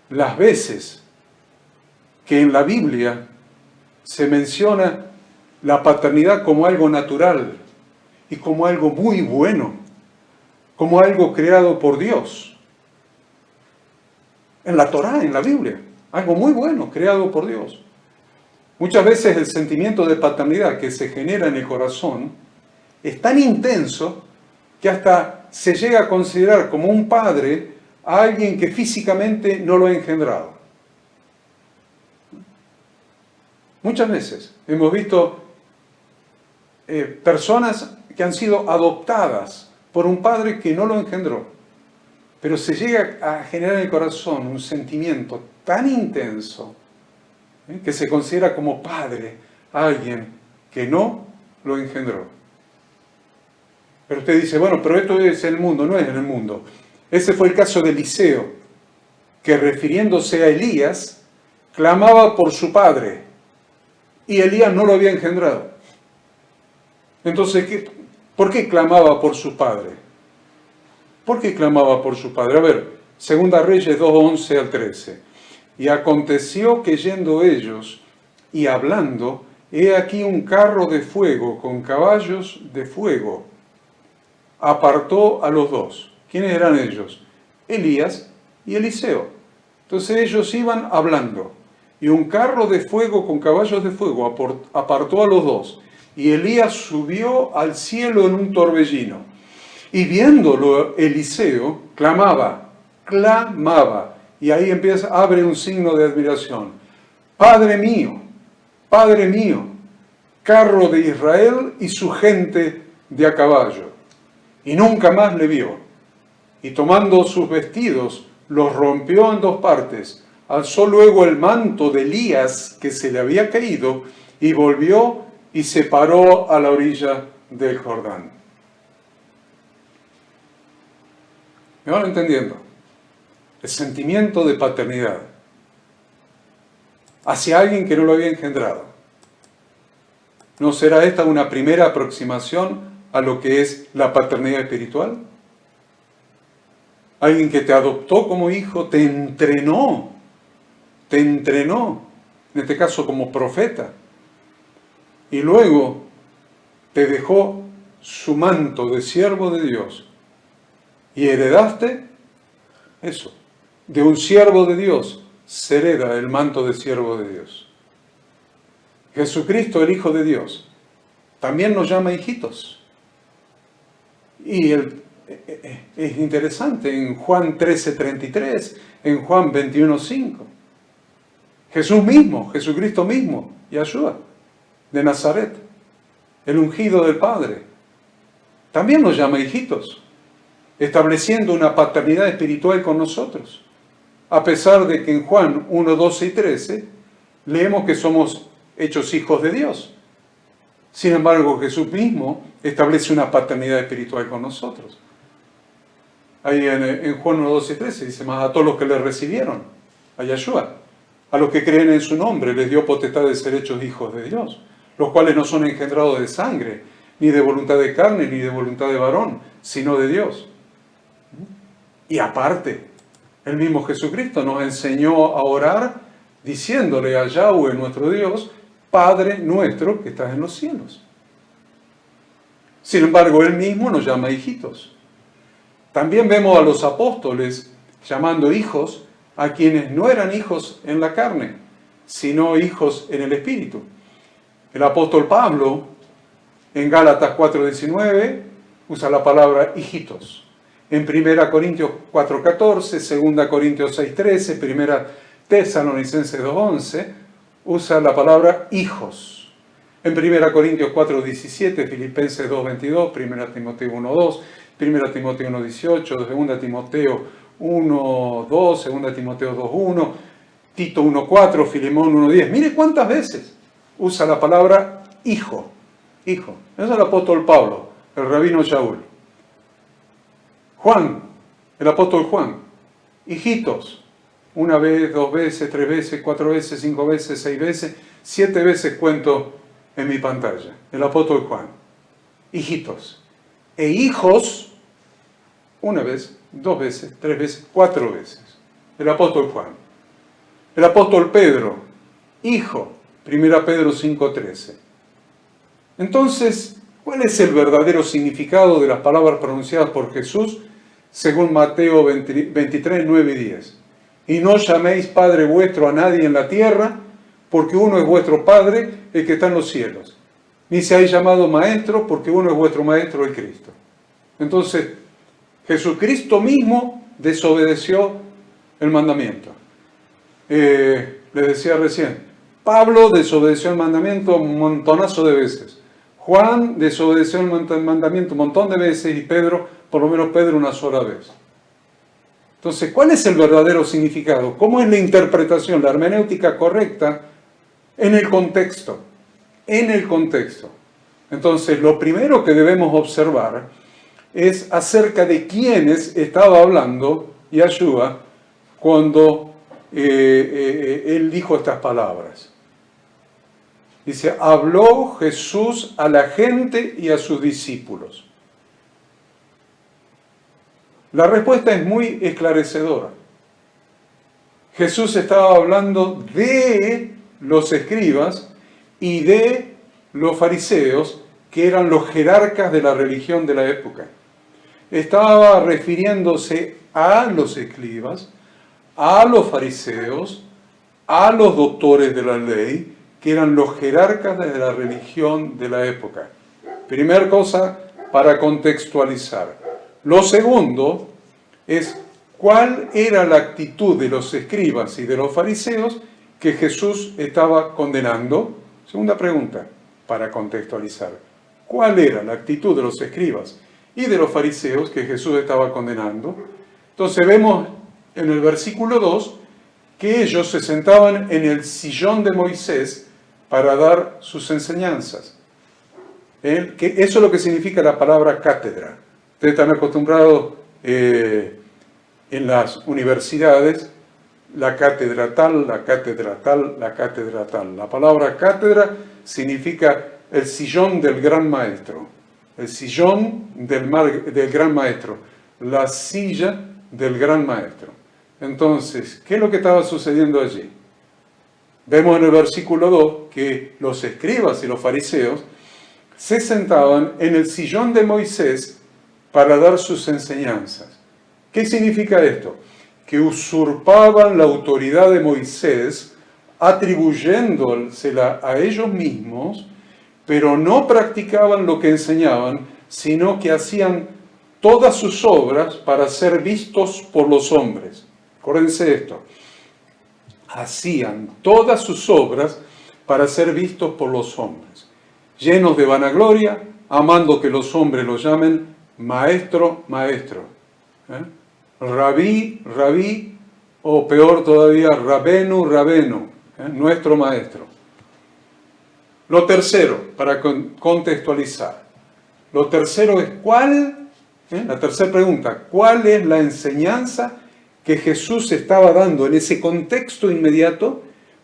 las veces que en la Biblia se menciona la paternidad como algo natural y como algo muy bueno, como algo creado por Dios. En la Torá, en la Biblia, algo muy bueno, creado por Dios. Muchas veces el sentimiento de paternidad que se genera en el corazón es tan intenso que hasta se llega a considerar como un padre a alguien que físicamente no lo ha engendrado. Muchas veces hemos visto personas que han sido adoptadas por un padre que no lo engendró, pero se llega a generar en el corazón un sentimiento tan intenso que se considera como padre a alguien que no lo engendró. Pero usted dice, bueno, pero esto es el mundo. No es en el mundo. Ese fue el caso de Eliseo, que refiriéndose a Elías, clamaba por su padre, y Elías no lo había engendrado. Entonces, ¿por qué clamaba por su padre? ¿Por qué clamaba por su padre? A ver, Segunda Reyes 2, 11 al 13. Y aconteció que yendo ellos y hablando, he aquí un carro de fuego con caballos de fuego apartó a los dos. ¿Quiénes eran ellos? Elías y Eliseo. Entonces ellos iban hablando, y un carro de fuego con caballos de fuego apartó a los dos, y Elías subió al cielo en un torbellino. Y viéndolo Eliseo, clamaba, y ahí abre un signo de admiración. Padre mío, carro de Israel y su gente de a caballo. Y nunca más le vio. Y tomando sus vestidos, los rompió en dos partes, alzó luego el manto de Elías que se le había caído, y volvió y se paró a la orilla del Jordán. ¿Me van entendiendo? El sentimiento de paternidad hacia alguien que no lo había engendrado. ¿No será esta una primera aproximación a lo que es la paternidad espiritual? Alguien que te adoptó como hijo, te entrenó, en este caso como profeta, y luego te dejó su manto de siervo de Dios, y heredaste eso. De un siervo de Dios se hereda el manto de siervo de Dios. Jesucristo, el Hijo de Dios, también nos llama hijitos. Y es interesante, en Juan 13:33, en Juan 21:5, Jesucristo mismo, Yahshua, de Nazaret, el ungido del Padre, también nos llama hijitos, estableciendo una paternidad espiritual con nosotros. A pesar de que en Juan 1:12 y 13 leemos que somos hechos hijos de Dios. Sin embargo, Jesús mismo establece una paternidad espiritual con nosotros. Ahí en Juan 1:12 y 13 dice, más a todos los que le recibieron, a Yahshua, a los que creen en su nombre, les dio potestad de ser hechos hijos de Dios, los cuales no son engendrados de sangre, ni de voluntad de carne, ni de voluntad de varón, sino de Dios. Y aparte, el mismo Jesucristo nos enseñó a orar diciéndole a Yahweh, nuestro Dios, Padre nuestro que estás en los cielos. Sin embargo, Él mismo nos llama hijitos. También vemos a los apóstoles llamando hijos a quienes no eran hijos en la carne, sino hijos en el Espíritu. El apóstol Pablo, en Gálatas 4:19, usa la palabra hijitos. En 1 Corintios 4:14, 2 Corintios 6:13, 1 Tesalonicenses 2:11, usa la palabra hijos. En 1 Corintios 4:17, Filipenses 2:22, 1 Timoteo 1:2, 1 Timoteo 1:18, 2 Timoteo 1:2, 2 Timoteo 2:1, Tito 1:4, Filemón 1:10. Mire cuántas veces usa la palabra hijo. Hijo. Eso es el apóstol Pablo, el rabino Shaul. Juan, el apóstol Juan. Hijitos. 1 vez, 2 veces, 3 veces, 4 veces, 5 veces, 6 veces, 7 veces cuento en mi pantalla. El apóstol Juan. Hijitos. E hijos, 1 vez, 2 veces, 3 veces, 4 veces. El apóstol Juan. El apóstol Pedro. Hijo. 1 Pedro 5:13. Entonces, ¿cuál es el verdadero significado de las palabras pronunciadas por Jesús según Mateo 23, 9 y 10? Y no llaméis Padre vuestro a nadie en la tierra, porque uno es vuestro Padre, el que está en los cielos. Ni seáis llamado Maestro, porque uno es vuestro Maestro, el Cristo. Entonces, Jesucristo mismo desobedeció el mandamiento. Les decía recién, Pablo desobedeció el mandamiento un montonazo de veces. Juan desobedeció el mandamiento un montón de veces, y Pedro, por lo menos Pedro, una sola vez. Entonces, ¿cuál es el verdadero significado? ¿Cómo es la interpretación, la hermenéutica correcta en el contexto? En el contexto. Entonces, lo primero que debemos observar es acerca de quiénes estaba hablando Yahshua cuando él dijo estas palabras. Dice, habló Jesús a la gente y a sus discípulos. La respuesta es muy esclarecedora. Jesús estaba hablando de los escribas y de los fariseos, que eran los jerarcas de la religión de la época. Estaba refiriéndose a los escribas, a los fariseos, a los doctores de la ley, que eran los jerarcas de la religión de la época. Primera cosa, para contextualizar. Lo segundo es cuál era la actitud de los escribas y de los fariseos que Jesús estaba condenando. Segunda pregunta, para contextualizar. ¿Cuál era la actitud de los escribas y de los fariseos que Jesús estaba condenando? Entonces vemos en el versículo 2 que ellos se sentaban en el sillón de Moisés para dar sus enseñanzas. Que eso es lo que significa la palabra cátedra. Ustedes están acostumbrados en las universidades, la cátedra tal, la cátedra tal, la cátedra tal. La palabra cátedra significa el sillón del gran maestro, el sillón del gran maestro, la silla del gran maestro. Entonces, ¿qué es lo que estaba sucediendo allí? Vemos en el versículo 2 que los escribas y los fariseos se sentaban en el sillón de Moisés para dar sus enseñanzas. ¿Qué significa esto? Que usurpaban la autoridad de Moisés, atribuyéndosela a ellos mismos, pero no practicaban lo que enseñaban, sino que hacían todas sus obras para ser vistos por los hombres. Acuérdense esto. Hacían todas sus obras para ser vistos por los hombres, llenos de vanagloria, amando que los hombres los llamen maestro, maestro, rabí, rabí, o peor todavía, rabenu, rabenu, nuestro maestro. Lo tercero, para contextualizar, lo tercero es ¿cuál? La tercera pregunta, ¿cuál es la enseñanza que Jesús estaba dando en ese contexto inmediato?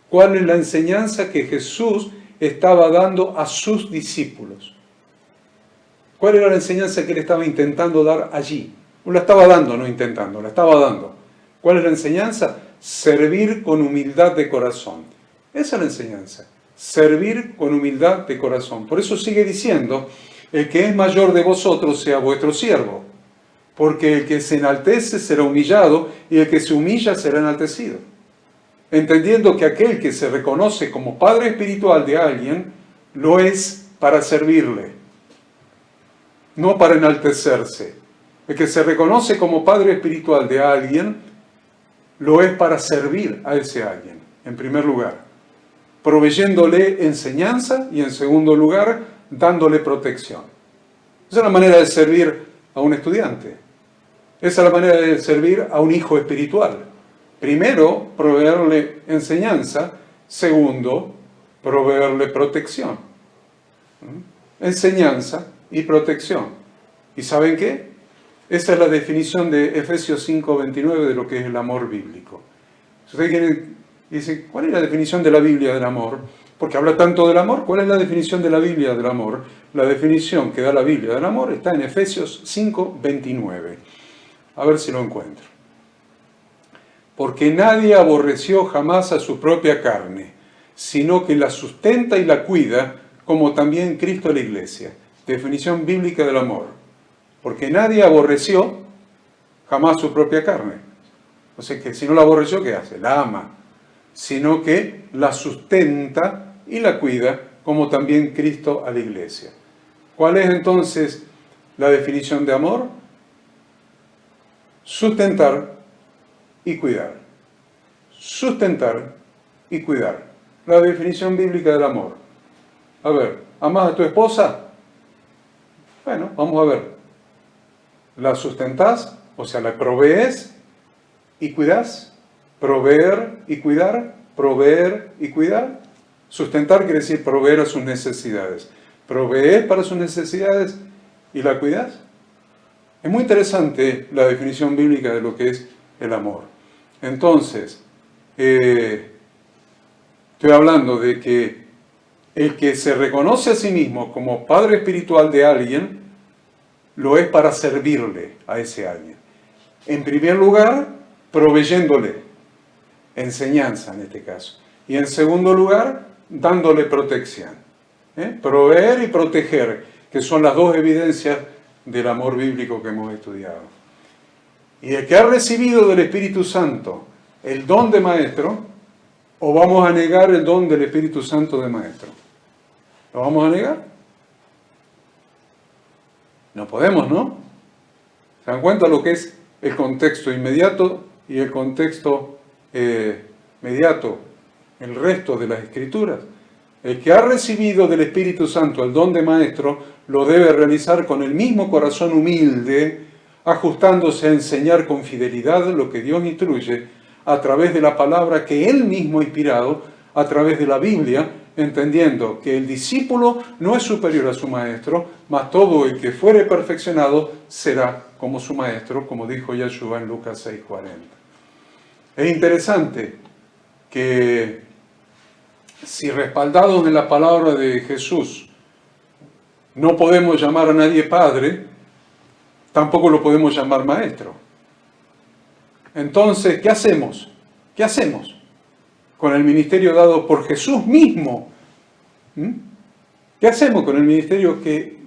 ¿Cuál es la enseñanza que Jesús estaba dando a sus discípulos? ¿Cuál era la enseñanza que él estaba intentando dar allí? No la estaba dando, no intentando, la estaba dando. ¿Cuál es la enseñanza? Servir con humildad de corazón. Esa es la enseñanza. Servir con humildad de corazón. Por eso sigue diciendo, el que es mayor de vosotros sea vuestro siervo. Porque el que se enaltece será humillado y el que se humilla será enaltecido. Entendiendo que aquel que se reconoce como padre espiritual de alguien, lo es para servirle, no para enaltecerse. El que se reconoce como padre espiritual de alguien, lo es para servir a ese alguien, en primer lugar, proveyéndole enseñanza y en segundo lugar, dándole protección. Esa es la manera de servir a un estudiante. Esa es la manera de servir a un hijo espiritual. Primero, proveerle enseñanza. Segundo, proveerle protección. Enseñanza y protección. ¿Y saben qué? Esa es la definición de Efesios 5:29 de lo que es el amor bíblico. Si ustedes quieren, dicen, ¿cuál es la definición de la Biblia del amor? Porque habla tanto del amor. ¿Cuál es la definición de la Biblia del amor? La definición que da la Biblia del amor está en Efesios 5:29. A ver si lo encuentro. Porque nadie aborreció jamás a su propia carne, sino que la sustenta y la cuida, como también Cristo a la iglesia. Definición bíblica del amor. Porque nadie aborreció jamás su propia carne. O sea que si no la aborreció, ¿qué hace? La ama. Sino que la sustenta y la cuida, como también Cristo a la iglesia. ¿Cuál es entonces la definición de amor? Sustentar y cuidar. Sustentar y cuidar. La definición bíblica del amor. A ver, ¿amas a tu esposa? Bueno, vamos a ver. ¿La sustentás? O sea, ¿la provees y cuidás? Proveer y cuidar. Proveer y cuidar. Sustentar quiere decir proveer a sus necesidades. Proveer para sus necesidades y la cuidás. Es muy interesante la definición bíblica de lo que es el amor. Entonces, estoy hablando de que el que se reconoce a sí mismo como padre espiritual de alguien, lo es para servirle a ese alguien. En primer lugar, proveyéndole enseñanza en este caso. Y en segundo lugar, dándole protección. Proveer y proteger, que son las dos evidencias del amor bíblico que hemos estudiado. Y el que ha recibido del Espíritu Santo el don de maestro, ¿O vamos a negar el don del Espíritu Santo de maestro? ¿Lo vamos a negar? No podemos, ¿no? ¿Se dan cuenta lo que es el contexto inmediato y el contexto mediato, el resto de las Escrituras? El que ha recibido del Espíritu Santo el don de maestro lo debe realizar con el mismo corazón humilde, ajustándose a enseñar con fidelidad lo que Dios instruye a través de la palabra que Él mismo ha inspirado, a través de la Biblia, entendiendo que el discípulo no es superior a su maestro, mas todo el que fuere perfeccionado será como su maestro, como dijo Yeshua en Lucas 6:40. Es interesante que si respaldados en la palabra de Jesús no podemos llamar a nadie padre, tampoco lo podemos llamar maestro. Entonces, ¿qué hacemos? ¿Qué hacemos con el ministerio dado por Jesús mismo? ¿Qué hacemos con el ministerio que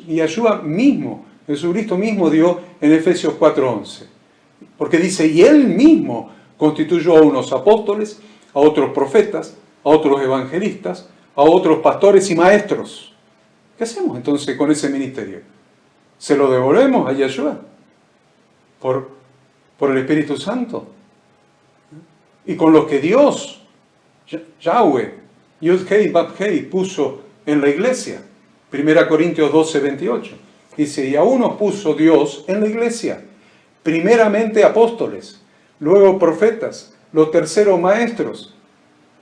Yeshua mismo, Jesucristo mismo dio en Efesios 4:11? Porque dice, y Él mismo constituyó a unos apóstoles, a otros profetas, a otros evangelistas, a otros pastores y maestros. ¿Qué hacemos entonces con ese ministerio? ¿Se lo devolvemos a Yeshua por el Espíritu Santo? Y con lo que Dios, Yahweh, Yud-Hei, Bab-Hei, puso en la iglesia. 1 Corintios 12:28. Dice, y a unos puso Dios en la iglesia, primeramente apóstoles, luego profetas, los terceros maestros,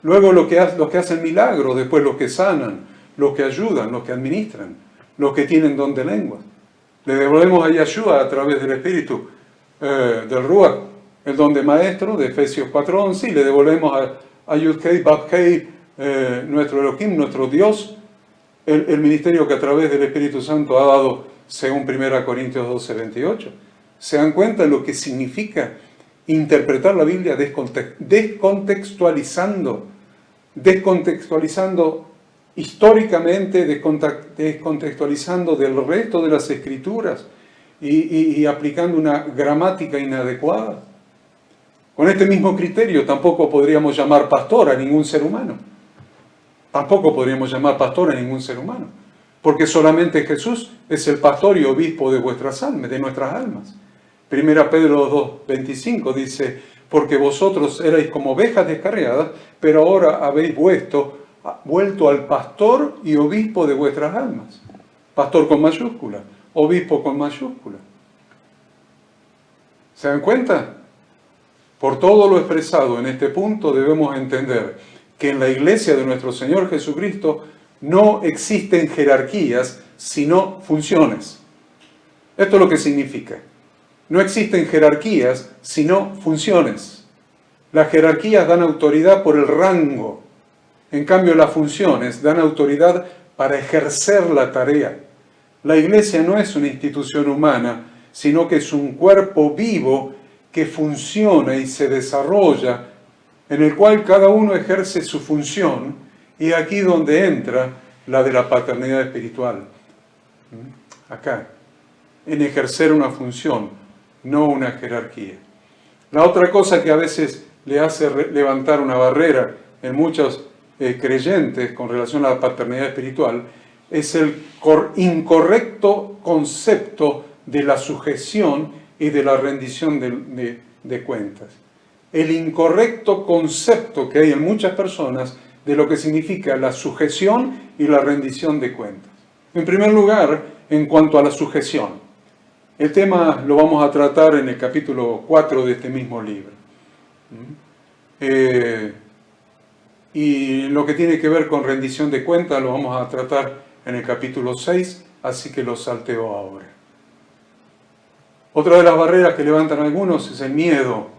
luego los que hacen milagros, después los que sanan, los que ayudan, los que administran, los que tienen don de lengua. Le devolvemos a Yeshua a través del Espíritu del Ruach el don de maestro de Efesios 4:11 y le devolvemos a Yud-Hei, Bab-Hei, nuestro Elohim, nuestro Dios, el ministerio que a través del Espíritu Santo ha dado según 1 Corintios 12:28. ¿Se dan cuenta de lo que significa interpretar la Biblia descontextualizando históricamente, descontextualizando del resto de las Escrituras y aplicando una gramática inadecuada? Con este mismo criterio tampoco podríamos llamar pastor a ningún ser humano. Tampoco podríamos llamar pastor a ningún ser humano. Porque solamente Jesús es el pastor y obispo de vuestras almas, de nuestras almas. 1 Pedro 2:25 dice, porque vosotros erais como ovejas descarriadas, pero ahora habéis vuelto al pastor y obispo de vuestras almas. Pastor con mayúscula, obispo con mayúscula. ¿Se dan cuenta? Por todo lo expresado en este punto debemos entender que en la iglesia de nuestro Señor Jesucristo no existen jerarquías, sino funciones. Esto es lo que significa. No existen jerarquías, sino funciones. Las jerarquías dan autoridad por el rango. En cambio, las funciones dan autoridad para ejercer la tarea. La iglesia no es una institución humana, sino que es un cuerpo vivo que funciona y se desarrolla, en el cual cada uno ejerce su función, y aquí donde entra la de la paternidad espiritual. Acá, en ejercer una función, no una jerarquía. La otra cosa que a veces le hace levantar una barrera en muchos creyentes con relación a la paternidad espiritual es el incorrecto concepto de la sujeción y de la rendición de cuentas. El incorrecto concepto que hay en muchas personas de lo que significa la sujeción y la rendición de cuentas. En primer lugar, en cuanto a la sujeción, el tema lo vamos a tratar en el capítulo 4 de este mismo libro. Y lo que tiene que ver con rendición de cuentas lo vamos a tratar en el capítulo 6, así que lo salteo ahora. Otra de las barreras que levantan algunos es el miedo,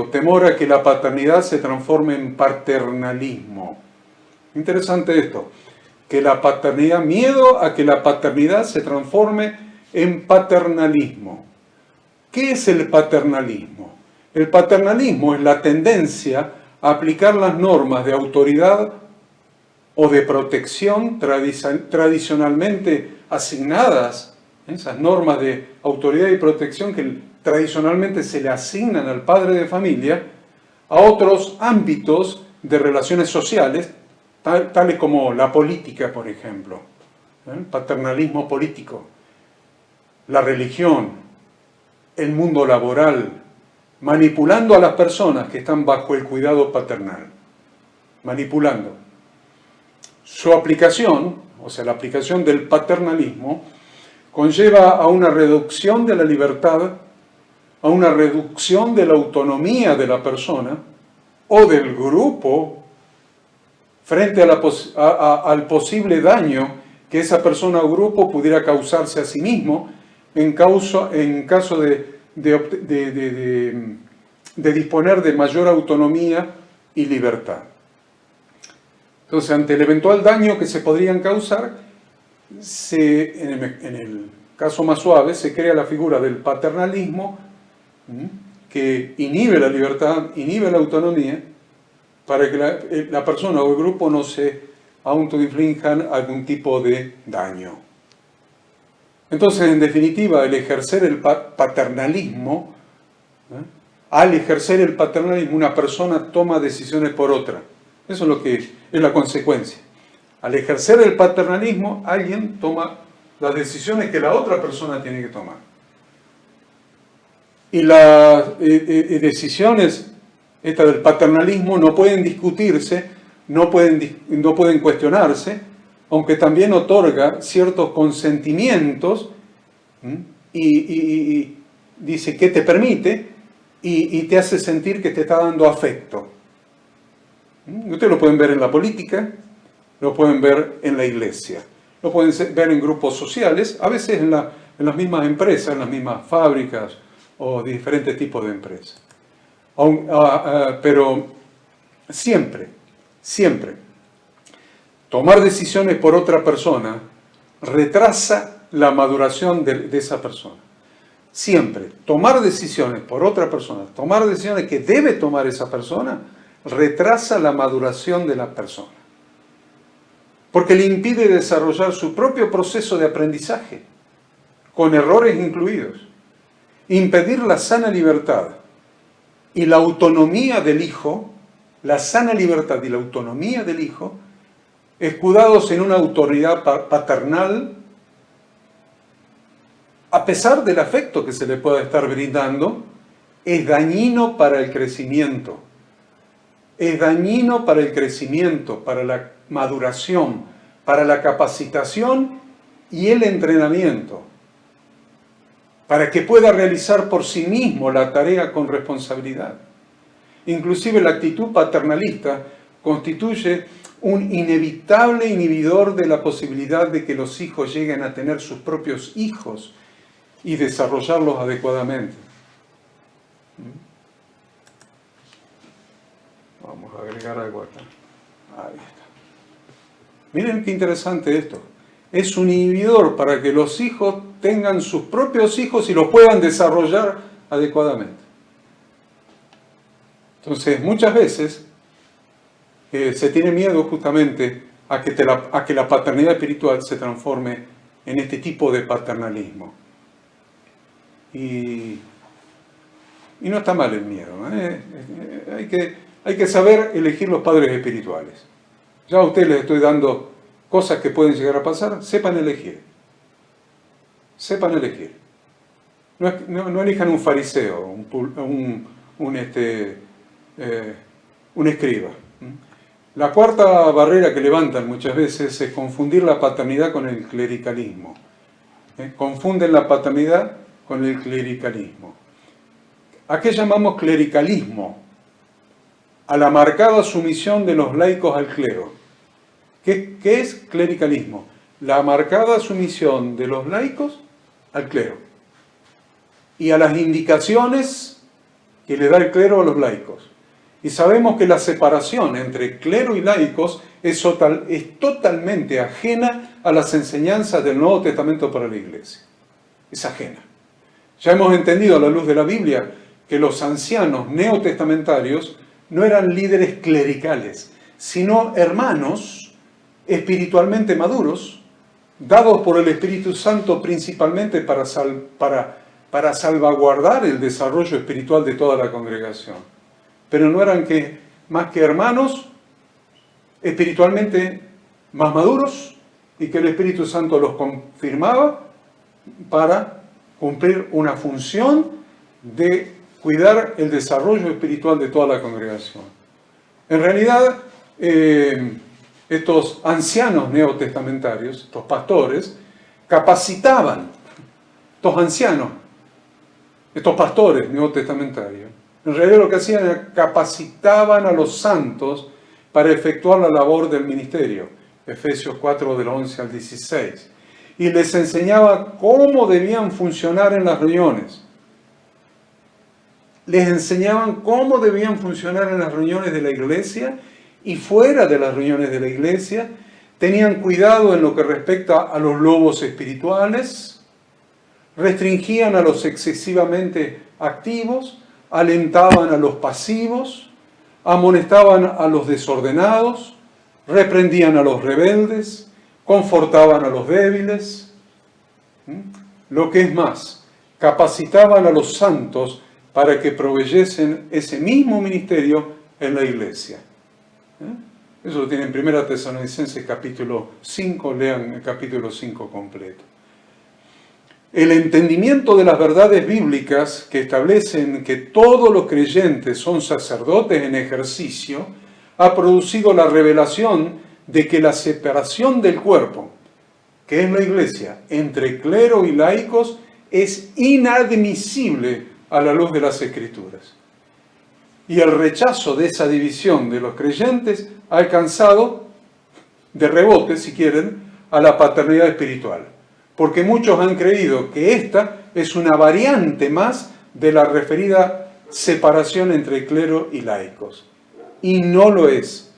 temor a que la paternidad se transforme en paternalismo. Interesante esto, miedo a que la paternidad se transforme en paternalismo. ¿Qué es el paternalismo? El paternalismo es la tendencia a aplicar las normas de autoridad o de protección tradicionalmente asignadas, esas normas de autoridad y protección que tradicionalmente se le asignan al padre de familia, a otros ámbitos de relaciones sociales, tales como la política, por ejemplo, el paternalismo político, la religión, el mundo laboral, manipulando a las personas que están bajo el cuidado paternal, manipulando. Su aplicación, o sea, la aplicación del paternalismo, conlleva a una reducción de la libertad, a una reducción de la autonomía de la persona o del grupo frente al posible daño que esa persona o grupo pudiera causarse a sí mismo en caso de disponer de mayor autonomía y libertad. Entonces, ante el eventual daño que se podrían causar, en el caso más suave, se crea la figura del paternalismo que inhibe la libertad, inhibe la autonomía, para que la persona o el grupo no se autoinflijan algún tipo de daño. Entonces, en definitiva, el ejercer el paternalismo, al ejercer el paternalismo, una persona toma decisiones por otra. Eso es lo que es la consecuencia. Al ejercer el paternalismo, alguien toma las decisiones que la otra persona tiene que tomar. Y las decisiones estas del paternalismo no pueden discutirse, no pueden cuestionarse, aunque también otorga ciertos consentimientos y dice que te permite y te hace sentir que te está dando afecto. Ustedes lo pueden ver en la política, lo pueden ver en la iglesia, lo pueden ver en grupos sociales, a veces en las mismas empresas, en las mismas fábricas o diferentes tipos de empresas. Pero siempre, tomar decisiones por otra persona retrasa la maduración de esa persona. Siempre, tomar decisiones por otra persona, tomar decisiones que debe tomar esa persona, retrasa la maduración de la persona. Porque le impide desarrollar su propio proceso de aprendizaje, con errores incluidos. Impedir la sana libertad y la autonomía del hijo, la sana libertad y la autonomía del hijo, escudados en una autoridad paternal, a pesar del afecto que se le pueda estar brindando, es dañino para el crecimiento. Es dañino para el crecimiento, para la maduración, para la capacitación y el entrenamiento, para que pueda realizar por sí mismo la tarea con responsabilidad. Inclusive la actitud paternalista constituye un inevitable inhibidor de la posibilidad de que los hijos lleguen a tener sus propios hijos y desarrollarlos adecuadamente. Vamos a agregar algo acá. Ahí está. Miren qué interesante esto. Es un inhibidor para que los hijos tengan sus propios hijos y los puedan desarrollar adecuadamente. Entonces, muchas veces se tiene miedo justamente a que la paternidad espiritual se transforme en este tipo de paternalismo. Y no está mal el miedo, ¿eh? Hay que saber elegir los padres espirituales. Ya a ustedes les estoy dando cosas que pueden llegar a pasar, sepan elegir. Sepan elegir. No elijan un fariseo, un escriba. La cuarta barrera que levantan muchas veces es confundir la paternidad con el clericalismo. Confunden la paternidad con el clericalismo. ¿A qué llamamos clericalismo? A la marcada sumisión de los laicos al clero. ¿Qué es clericalismo? La marcada sumisión de los laicos al clero y a las indicaciones que le da el clero a los laicos. Y sabemos que la separación entre clero y laicos es totalmente ajena a las enseñanzas del Nuevo Testamento para la Iglesia. Es ajena. Ya hemos entendido a la luz de la Biblia que los ancianos neotestamentarios no eran líderes clericales, sino hermanos espiritualmente maduros, dados por el Espíritu Santo principalmente para salvaguardar el desarrollo espiritual de toda la congregación. pero no eran más que hermanos espiritualmente más maduros y que el Espíritu Santo los confirmaba para cumplir una función de cuidar el desarrollo espiritual de toda la congregación. En realidad, estos ancianos neotestamentarios, estos pastores, capacitaban, estos ancianos, estos pastores neotestamentarios, en realidad lo que hacían era capacitaban a los santos para efectuar la labor del ministerio, Efesios 4 del 11 al 16, y les enseñaba cómo debían funcionar en las reuniones. Les enseñaban cómo debían funcionar en las reuniones de la iglesia y fuera de las reuniones de la iglesia. Tenían cuidado en lo que respecta a los lobos espirituales, restringían a los excesivamente activos, alentaban a los pasivos, amonestaban a los desordenados, reprendían a los rebeldes, confortaban a los débiles. Lo que es más, capacitaban a los santos para que proveyesen ese mismo ministerio en la iglesia. Eso lo tiene en 1 Tesalonicenses capítulo 5, lean el capítulo 5 completo. El entendimiento de las verdades bíblicas que establecen que todos los creyentes son sacerdotes en ejercicio ha producido la revelación de que la separación del cuerpo, que es la iglesia, entre clero y laicos, es inadmisible a la luz de las Escrituras. Y el rechazo de esa división de los creyentes ha alcanzado, de rebote si quieren, a la paternidad espiritual. Porque muchos han creído que esta es una variante más de la referida separación entre clero y laicos. Y no lo es,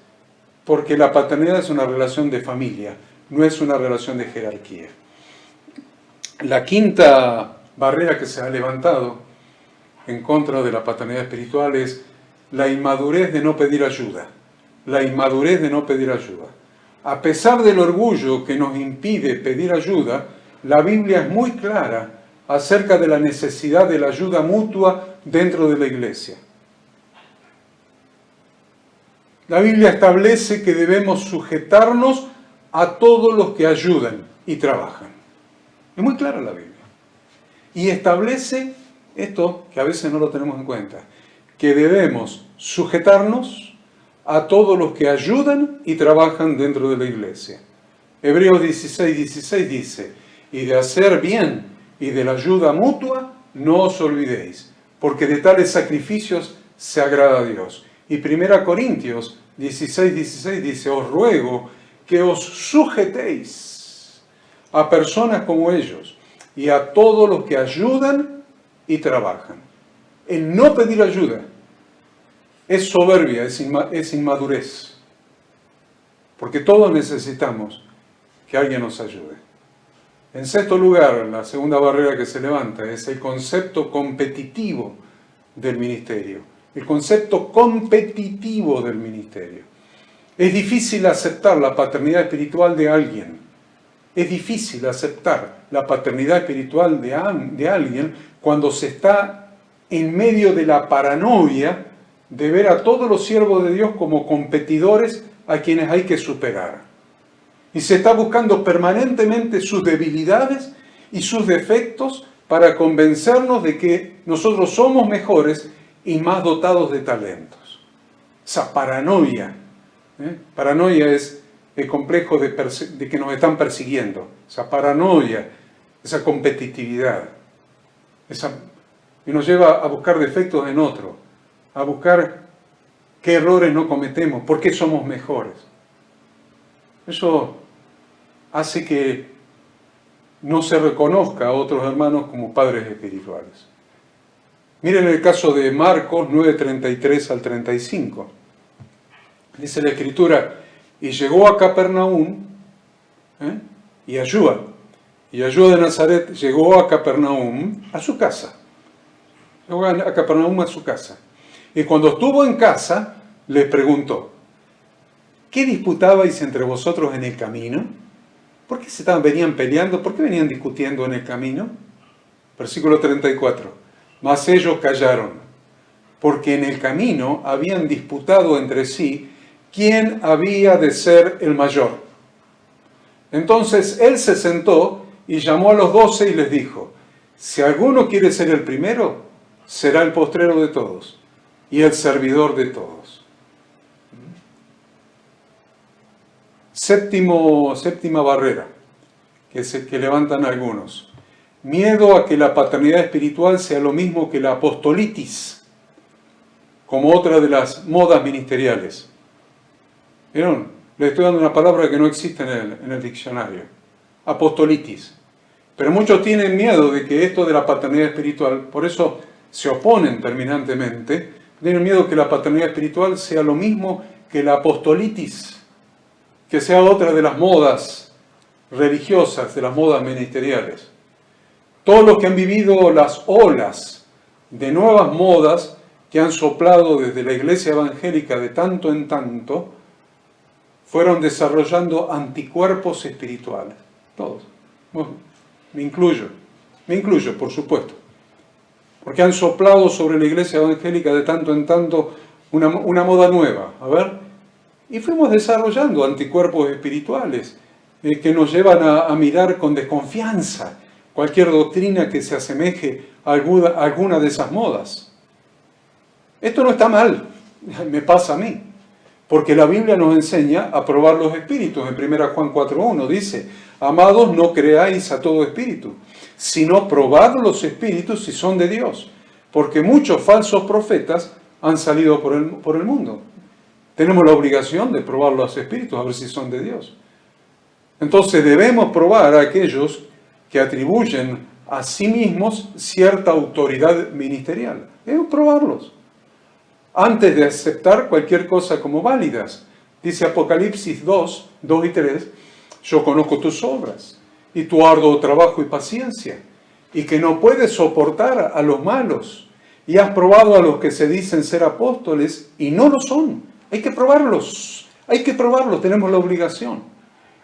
porque la paternidad es una relación de familia, no es una relación de jerarquía. La quinta barrera que se ha levantado en contra de la paternidad espiritual es la inmadurez de no pedir ayuda. La inmadurez de no pedir ayuda. A pesar del orgullo que nos impide pedir ayuda, la Biblia es muy clara acerca de la necesidad de la ayuda mutua dentro de la iglesia. La Biblia establece que debemos sujetarnos a todos los que ayudan y trabajan. Es muy clara la Biblia. Y establece esto, que a veces no lo tenemos en cuenta, que debemos sujetarnos a todos los que ayudan y trabajan dentro de la iglesia. Hebreos 16 dice, y de hacer bien y de la ayuda mutua no os olvidéis, porque de tales sacrificios se agrada a Dios. Y 1 Corintios 16 dice, os ruego que os sujetéis a personas como ellos y a todos los que ayudan y trabajan. El no pedir ayuda es soberbia, es inmadurez. Porque todos necesitamos que alguien nos ayude. En sexto lugar, la segunda barrera que se levanta es el concepto competitivo del ministerio. El concepto competitivo del ministerio. Es difícil aceptar la paternidad espiritual de alguien. Es difícil aceptar la paternidad espiritual de alguien cuando se está en medio de la paranoia de ver a todos los siervos de Dios como competidores a quienes hay que superar. Y se está buscando permanentemente sus debilidades y sus defectos para convencernos de que nosotros somos mejores y más dotados de talentos. Esa paranoia. Paranoia es el complejo de que nos están persiguiendo. Esa paranoia, esa competitividad. Y nos lleva a buscar defectos en otro, a buscar qué errores no cometemos, por qué somos mejores. Eso hace que no se reconozca a otros hermanos como padres espirituales. Miren el caso de Marcos 9:33 al 35. Dice la Escritura, y llegó a Capernaum, y Ayúa de Nazaret llegó a Capernaum, a su casa. Llegó a Capernaum a su casa. Y cuando estuvo en casa, les preguntó, ¿qué disputabais entre vosotros en el camino? ¿Por qué venían peleando? ¿Por qué venían discutiendo en el camino? Versículo 34. Mas ellos callaron. porque en el camino habían disputado entre sí quién había de ser el mayor. Entonces él se sentó y llamó a los 12 y les dijo: si alguno quiere ser el primero, será el postrero de todos y el servidor de todos. Séptima barrera que levantan algunos: miedo a que la paternidad espiritual sea lo mismo que la apostolitis, como otra de las modas ministeriales. ¿Vieron? Le estoy dando una palabra que no existe en el diccionario. Apostolitis. Pero muchos tienen miedo de que esto de la paternidad espiritual, por eso se oponen terminantemente, tienen miedo que la paternidad espiritual sea lo mismo que la apostolitis, que sea otra de las modas religiosas, de las modas ministeriales. Todos los que han vivido las olas de nuevas modas que han soplado desde la iglesia evangélica de tanto en tanto, fueron desarrollando anticuerpos espirituales. Todos. Bueno, me incluyo, por supuesto. Porque han soplado sobre la iglesia evangélica de tanto en tanto una moda nueva. A ver. Y fuimos desarrollando anticuerpos espirituales que nos llevan a mirar con desconfianza cualquier doctrina que se asemeje a alguna de esas modas. Esto no está mal, me pasa a mí, porque la Biblia nos enseña a probar los espíritus. En 1 Juan 4:1 dice: amados, no creáis a todo espíritu, sino probad los espíritus si son de Dios, porque muchos falsos profetas han salido por el mundo. Tenemos la obligación de probar los espíritus a ver si son de Dios. Entonces debemos probar a aquellos que atribuyen a sí mismos cierta autoridad ministerial. Debemos probarlos antes de aceptar cualquier cosa como válidas. Dice Apocalipsis 2 y 3, yo conozco tus obras y tu arduo trabajo y paciencia, y que no puedes soportar a los malos, y has probado a los que se dicen ser apóstoles y no lo son. Hay que probarlos, tenemos la obligación.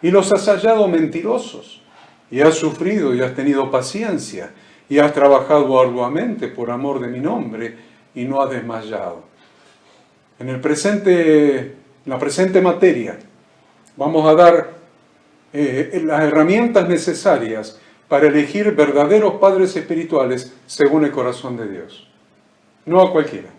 Y los has hallado mentirosos, y has sufrido y has tenido paciencia, y has trabajado arduamente por amor de mi nombre, y no has desmayado. En la presente materia vamos a dar las herramientas necesarias para elegir verdaderos padres espirituales según el corazón de Dios. No a cualquiera.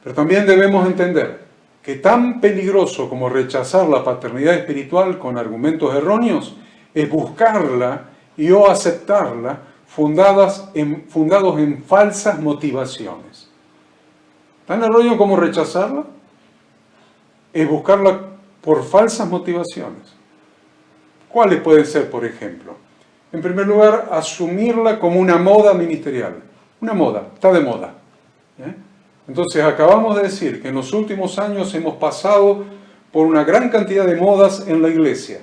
Pero también debemos entender que tan peligroso como rechazar la paternidad espiritual con argumentos erróneos es buscarla y o aceptarla fundados en falsas motivaciones. ¿Tan erróneo como rechazarla? Es buscarla por falsas motivaciones. ¿Cuáles pueden ser, por ejemplo? En primer lugar, asumirla como una moda ministerial. Una moda, está de moda. Entonces, acabamos de decir que en los últimos años hemos pasado por una gran cantidad de modas en la iglesia.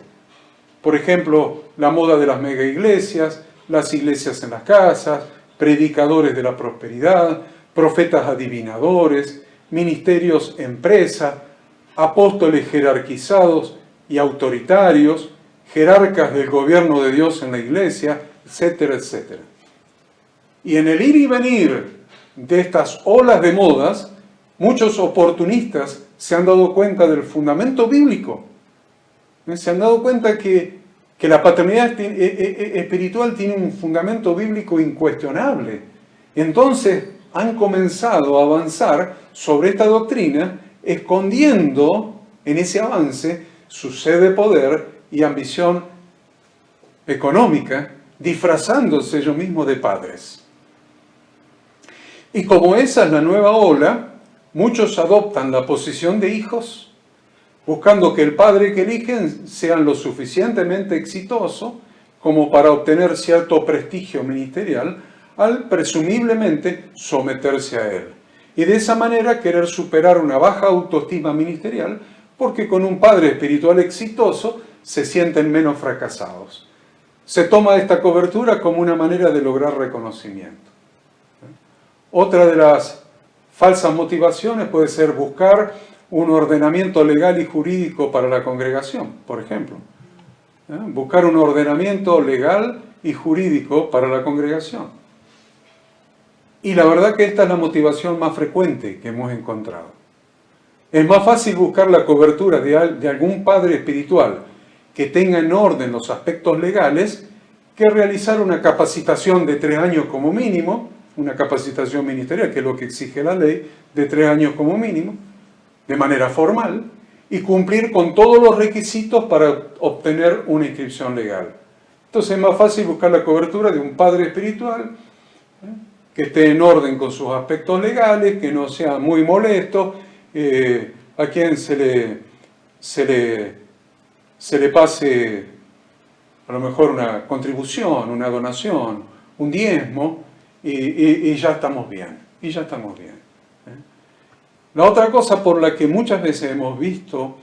Por ejemplo, la moda de las mega iglesias, las iglesias en las casas, predicadores de la prosperidad, profetas adivinadores, ministerios empresa, apóstoles jerarquizados y autoritarios, jerarcas del gobierno de Dios en la iglesia, etcétera, etcétera. Y en el ir y venir de estas olas de modas, muchos oportunistas se han dado cuenta del fundamento bíblico. Se han dado cuenta que la paternidad espiritual tiene un fundamento bíblico incuestionable. Entonces han comenzado a avanzar sobre esta doctrina, escondiendo en ese avance su sed de poder y ambición económica, disfrazándose ellos mismos de padres. Y como esa es la nueva ola, muchos adoptan la posición de hijos, buscando que el padre que eligen sea lo suficientemente exitoso como para obtener cierto prestigio ministerial, al presumiblemente someterse a él. Y de esa manera querer superar una baja autoestima ministerial, porque con un padre espiritual exitoso se sienten menos fracasados. Se toma esta cobertura como una manera de lograr reconocimiento. Otra de las falsas motivaciones puede ser buscar un ordenamiento legal y jurídico para la congregación, por ejemplo. Buscar un ordenamiento legal y jurídico para la congregación. Y la verdad que esta es la motivación más frecuente que hemos encontrado. Es más fácil buscar la cobertura de algún padre espiritual que tenga en orden los aspectos legales que realizar una capacitación de 3 años como mínimo, una capacitación ministerial, que es lo que exige la ley, de 3 años como mínimo, de manera formal, y cumplir con todos los requisitos para obtener una inscripción legal. Entonces es más fácil buscar la cobertura de un padre espiritual que esté en orden con sus aspectos legales, que no sea muy molesto, a quien se le pase a lo mejor una contribución, una donación, un diezmo, y ya estamos bien, La otra cosa por la que muchas veces hemos visto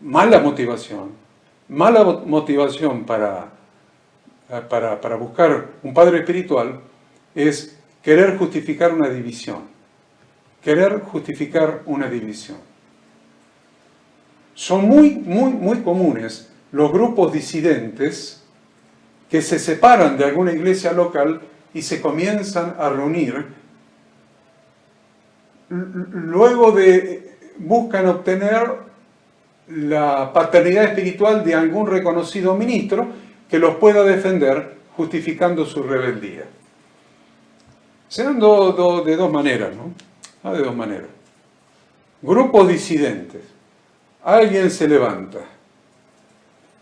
mala motivación para buscar un padre espiritual es querer justificar una división. Son muy comunes los grupos disidentes que se separan de alguna iglesia local y se comienzan a reunir. Luego buscan obtener la paternidad espiritual de algún reconocido ministro que los pueda defender justificando su rebeldía. Se dan de dos maneras, ¿no? De dos maneras. Grupos disidentes. Alguien se levanta,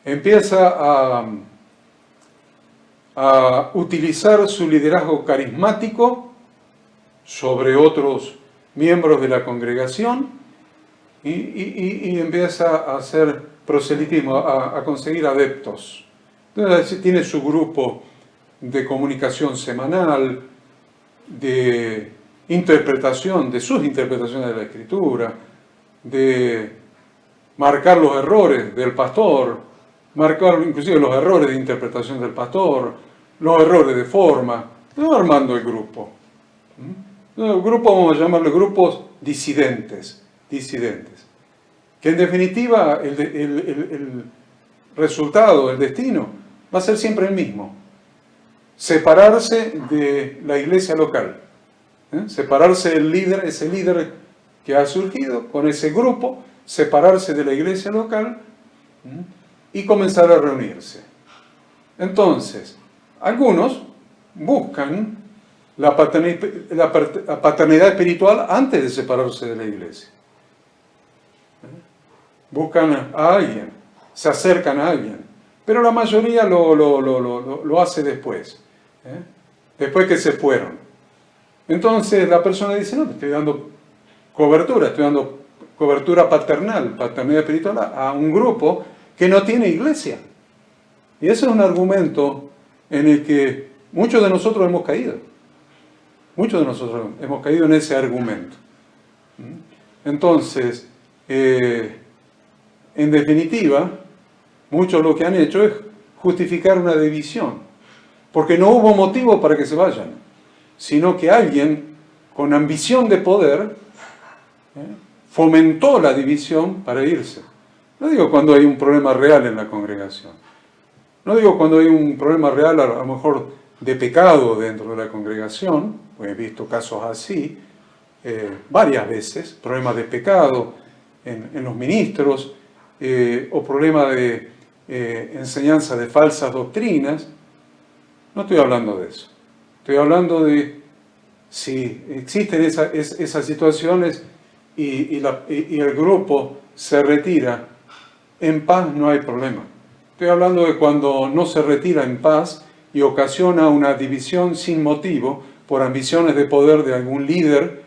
empieza a utilizar su liderazgo carismático sobre otros miembros de la congregación y empieza a hacer proselitismo, a conseguir adeptos. Entonces tiene su grupo de comunicación semanal, de interpretación, de sus interpretaciones de la Escritura, de marcar los errores del pastor, marcar inclusive los errores de interpretación del pastor, los errores de forma, armando el grupo. El grupo, vamos a llamarlo grupos disidentes, que en definitiva el resultado, el destino, va a ser siempre el mismo: separarse de la iglesia local, separarse del líder, ese líder que ha surgido con ese grupo, separarse de la iglesia local y comenzar a reunirse. Entonces, algunos buscan la paternidad espiritual antes de separarse de la iglesia. Buscan a alguien, se acercan a alguien, pero la mayoría lo hace después, después que se fueron. Entonces la persona dice: no, te estoy dando cobertura paternal, paternidad espiritual a un grupo que no tiene iglesia. Y ese es un argumento en el que muchos de nosotros hemos caído. Muchos de nosotros hemos caído en ese argumento. Entonces, en definitiva, muchos lo que han hecho es justificar una división, porque no hubo motivo para que se vayan, sino que alguien con ambición de poder fomentó la división para irse. No digo cuando hay un problema real en la congregación. No digo cuando hay un problema real, a lo mejor de pecado dentro de la congregación, pues he visto casos así varias veces, problemas de pecado en los ministros, o problemas de enseñanza de falsas doctrinas. No estoy hablando de eso. Estoy hablando de si existen esas situaciones y el grupo se retira en paz, no hay problema. Estoy hablando de cuando no se retira en paz y ocasiona una división sin motivo por ambiciones de poder de algún líder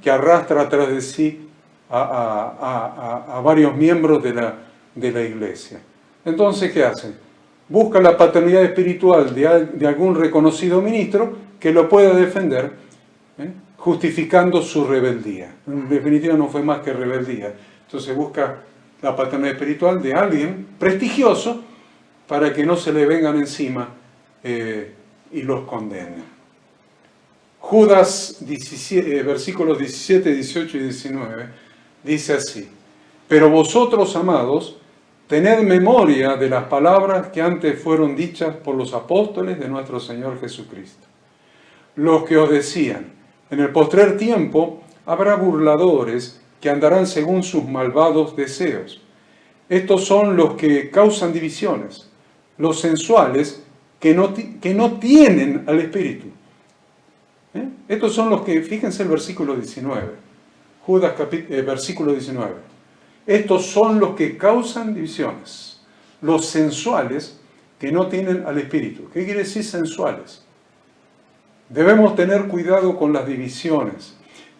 que arrastra atrás de sí a varios miembros de la iglesia. Entonces, ¿qué hace? Busca la paternidad espiritual de algún reconocido ministro que lo pueda defender, justificando su rebeldía. En definitiva no fue más que rebeldía. Entonces busca la paternidad espiritual de alguien prestigioso para que no se le vengan encima y los condenen. Judas 17, versículos 17, 18 y 19 dice así: pero vosotros, amados, tened memoria de las palabras que antes fueron dichas por los apóstoles de nuestro Señor Jesucristo, los que os decían: en el postrer tiempo habrá burladores que andarán según sus malvados deseos. Estos son los que causan divisiones, los sensuales que no tienen al Espíritu. Estos son los que, fíjense el versículo 19, Judas versículo 19. Estos son los que causan divisiones, los sensuales que no tienen al Espíritu. ¿Qué quiere decir sensuales? Debemos tener cuidado con las divisiones,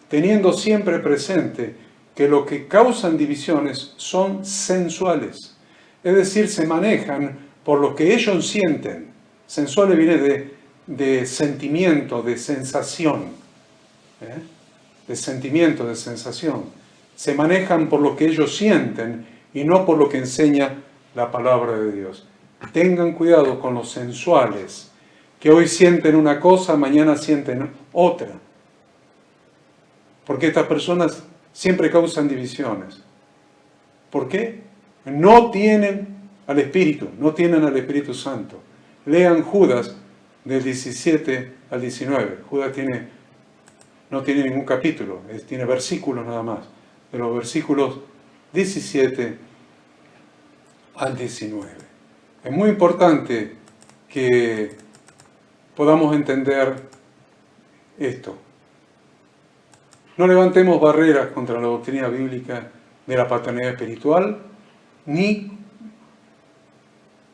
teniendo siempre presente que lo que causan divisiones son sensuales. Es decir, se manejan por lo que ellos sienten. Sensuales viene de sentimiento, de sensación. De sentimiento, de sensación. Se manejan por lo que ellos sienten y no por lo que enseña la palabra de Dios. Tengan cuidado con los sensuales, que hoy sienten una cosa, mañana sienten otra. Porque estas personas siempre causan divisiones. ¿Por qué? No tienen al Espíritu, no tienen al Espíritu Santo. Lean Judas del 17 al 19. Judas no tiene ningún capítulo, tiene versículos nada más. De los versículos 17 al 19. Es muy importante que podamos entender esto. No levantemos barreras contra la doctrina bíblica de la paternidad espiritual, ni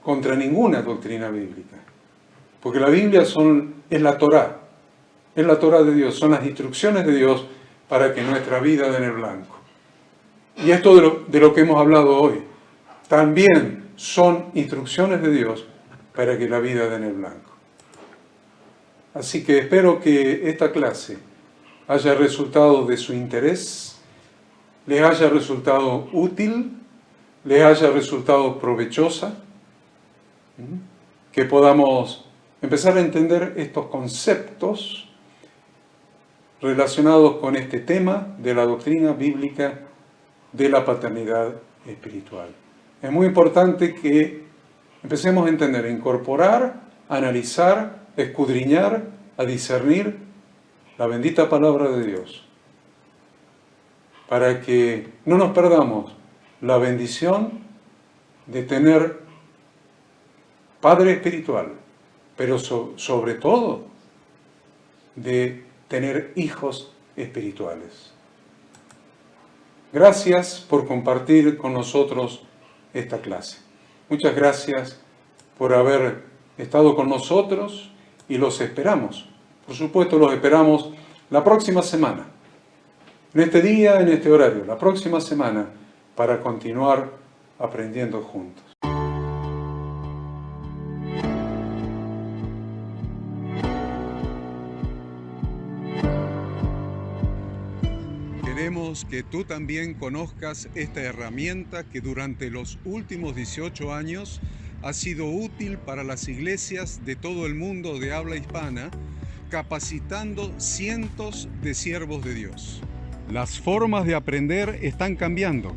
contra ninguna doctrina bíblica. Porque la Biblia es la Torá de Dios, son las instrucciones de Dios para que nuestra vida dé en el blanco. Y esto de lo que hemos hablado hoy, también son instrucciones de Dios para que la vida dé en el blanco. Así que espero que esta clase haya resultado de su interés, les haya resultado útil, les haya resultado provechosa, que podamos empezar a entender estos conceptos relacionados con este tema de la doctrina bíblica de la paternidad espiritual. Es muy importante que empecemos a entender, a incorporar, a analizar, a escudriñar, a discernir la bendita palabra de Dios, para que no nos perdamos la bendición de tener Padre espiritual, pero sobre todo de tener hijos espirituales. Gracias por compartir con nosotros esta clase. Muchas gracias por haber estado con nosotros y los esperamos. Por supuesto, los esperamos la próxima semana, en este día, en este horario, la próxima semana, para continuar aprendiendo juntos. Queremos que tú también conozcas esta herramienta que durante los últimos 18 años ha sido útil para las iglesias de todo el mundo de habla hispana, capacitando cientos de siervos de Dios. Las formas de aprender están cambiando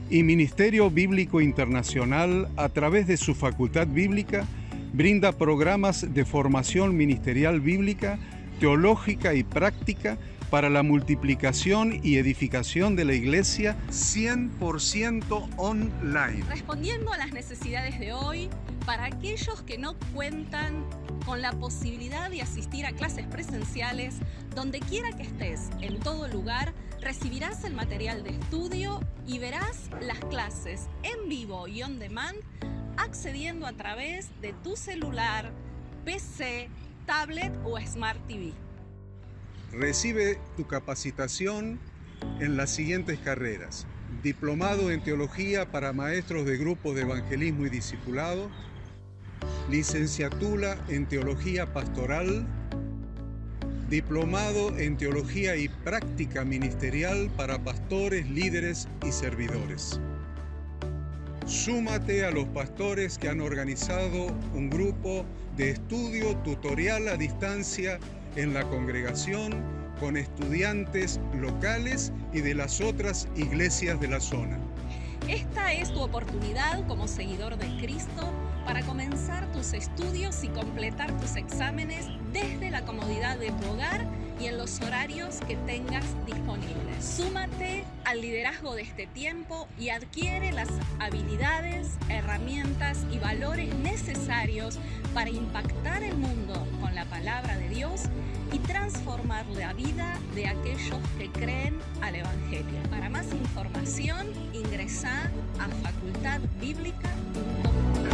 y Ministerio Bíblico Internacional, a través de su facultad bíblica, brinda programas de formación ministerial bíblica, teológica y práctica para la multiplicación y edificación de la iglesia 100% online. Respondiendo a las necesidades de hoy, para aquellos que no cuentan con la posibilidad de asistir a clases presenciales, donde quiera que estés, en todo lugar, recibirás el material de estudio y verás las clases en vivo y on demand, accediendo a través de tu celular, PC, tablet o Smart TV. Recibe tu capacitación en las siguientes carreras: diplomado en teología para maestros de grupos de evangelismo y discipulado, licenciatura en teología pastoral, diplomado en teología y práctica ministerial para pastores, líderes y servidores. Súmate a los pastores que han organizado un grupo de estudio tutorial a distancia en la congregación con estudiantes locales y de las otras iglesias de la zona. Esta es tu oportunidad como seguidor de Cristo para comenzar tus estudios y completar tus exámenes desde la comodidad de tu hogar y en los horarios que tengas disponibles. Súmate al liderazgo de este tiempo y adquiere las habilidades, herramientas y valores necesarios para impactar el mundo con la palabra de Dios y transformar la vida de aquellos que creen al Evangelio. Para más información, ingresá a facultadbiblica.com.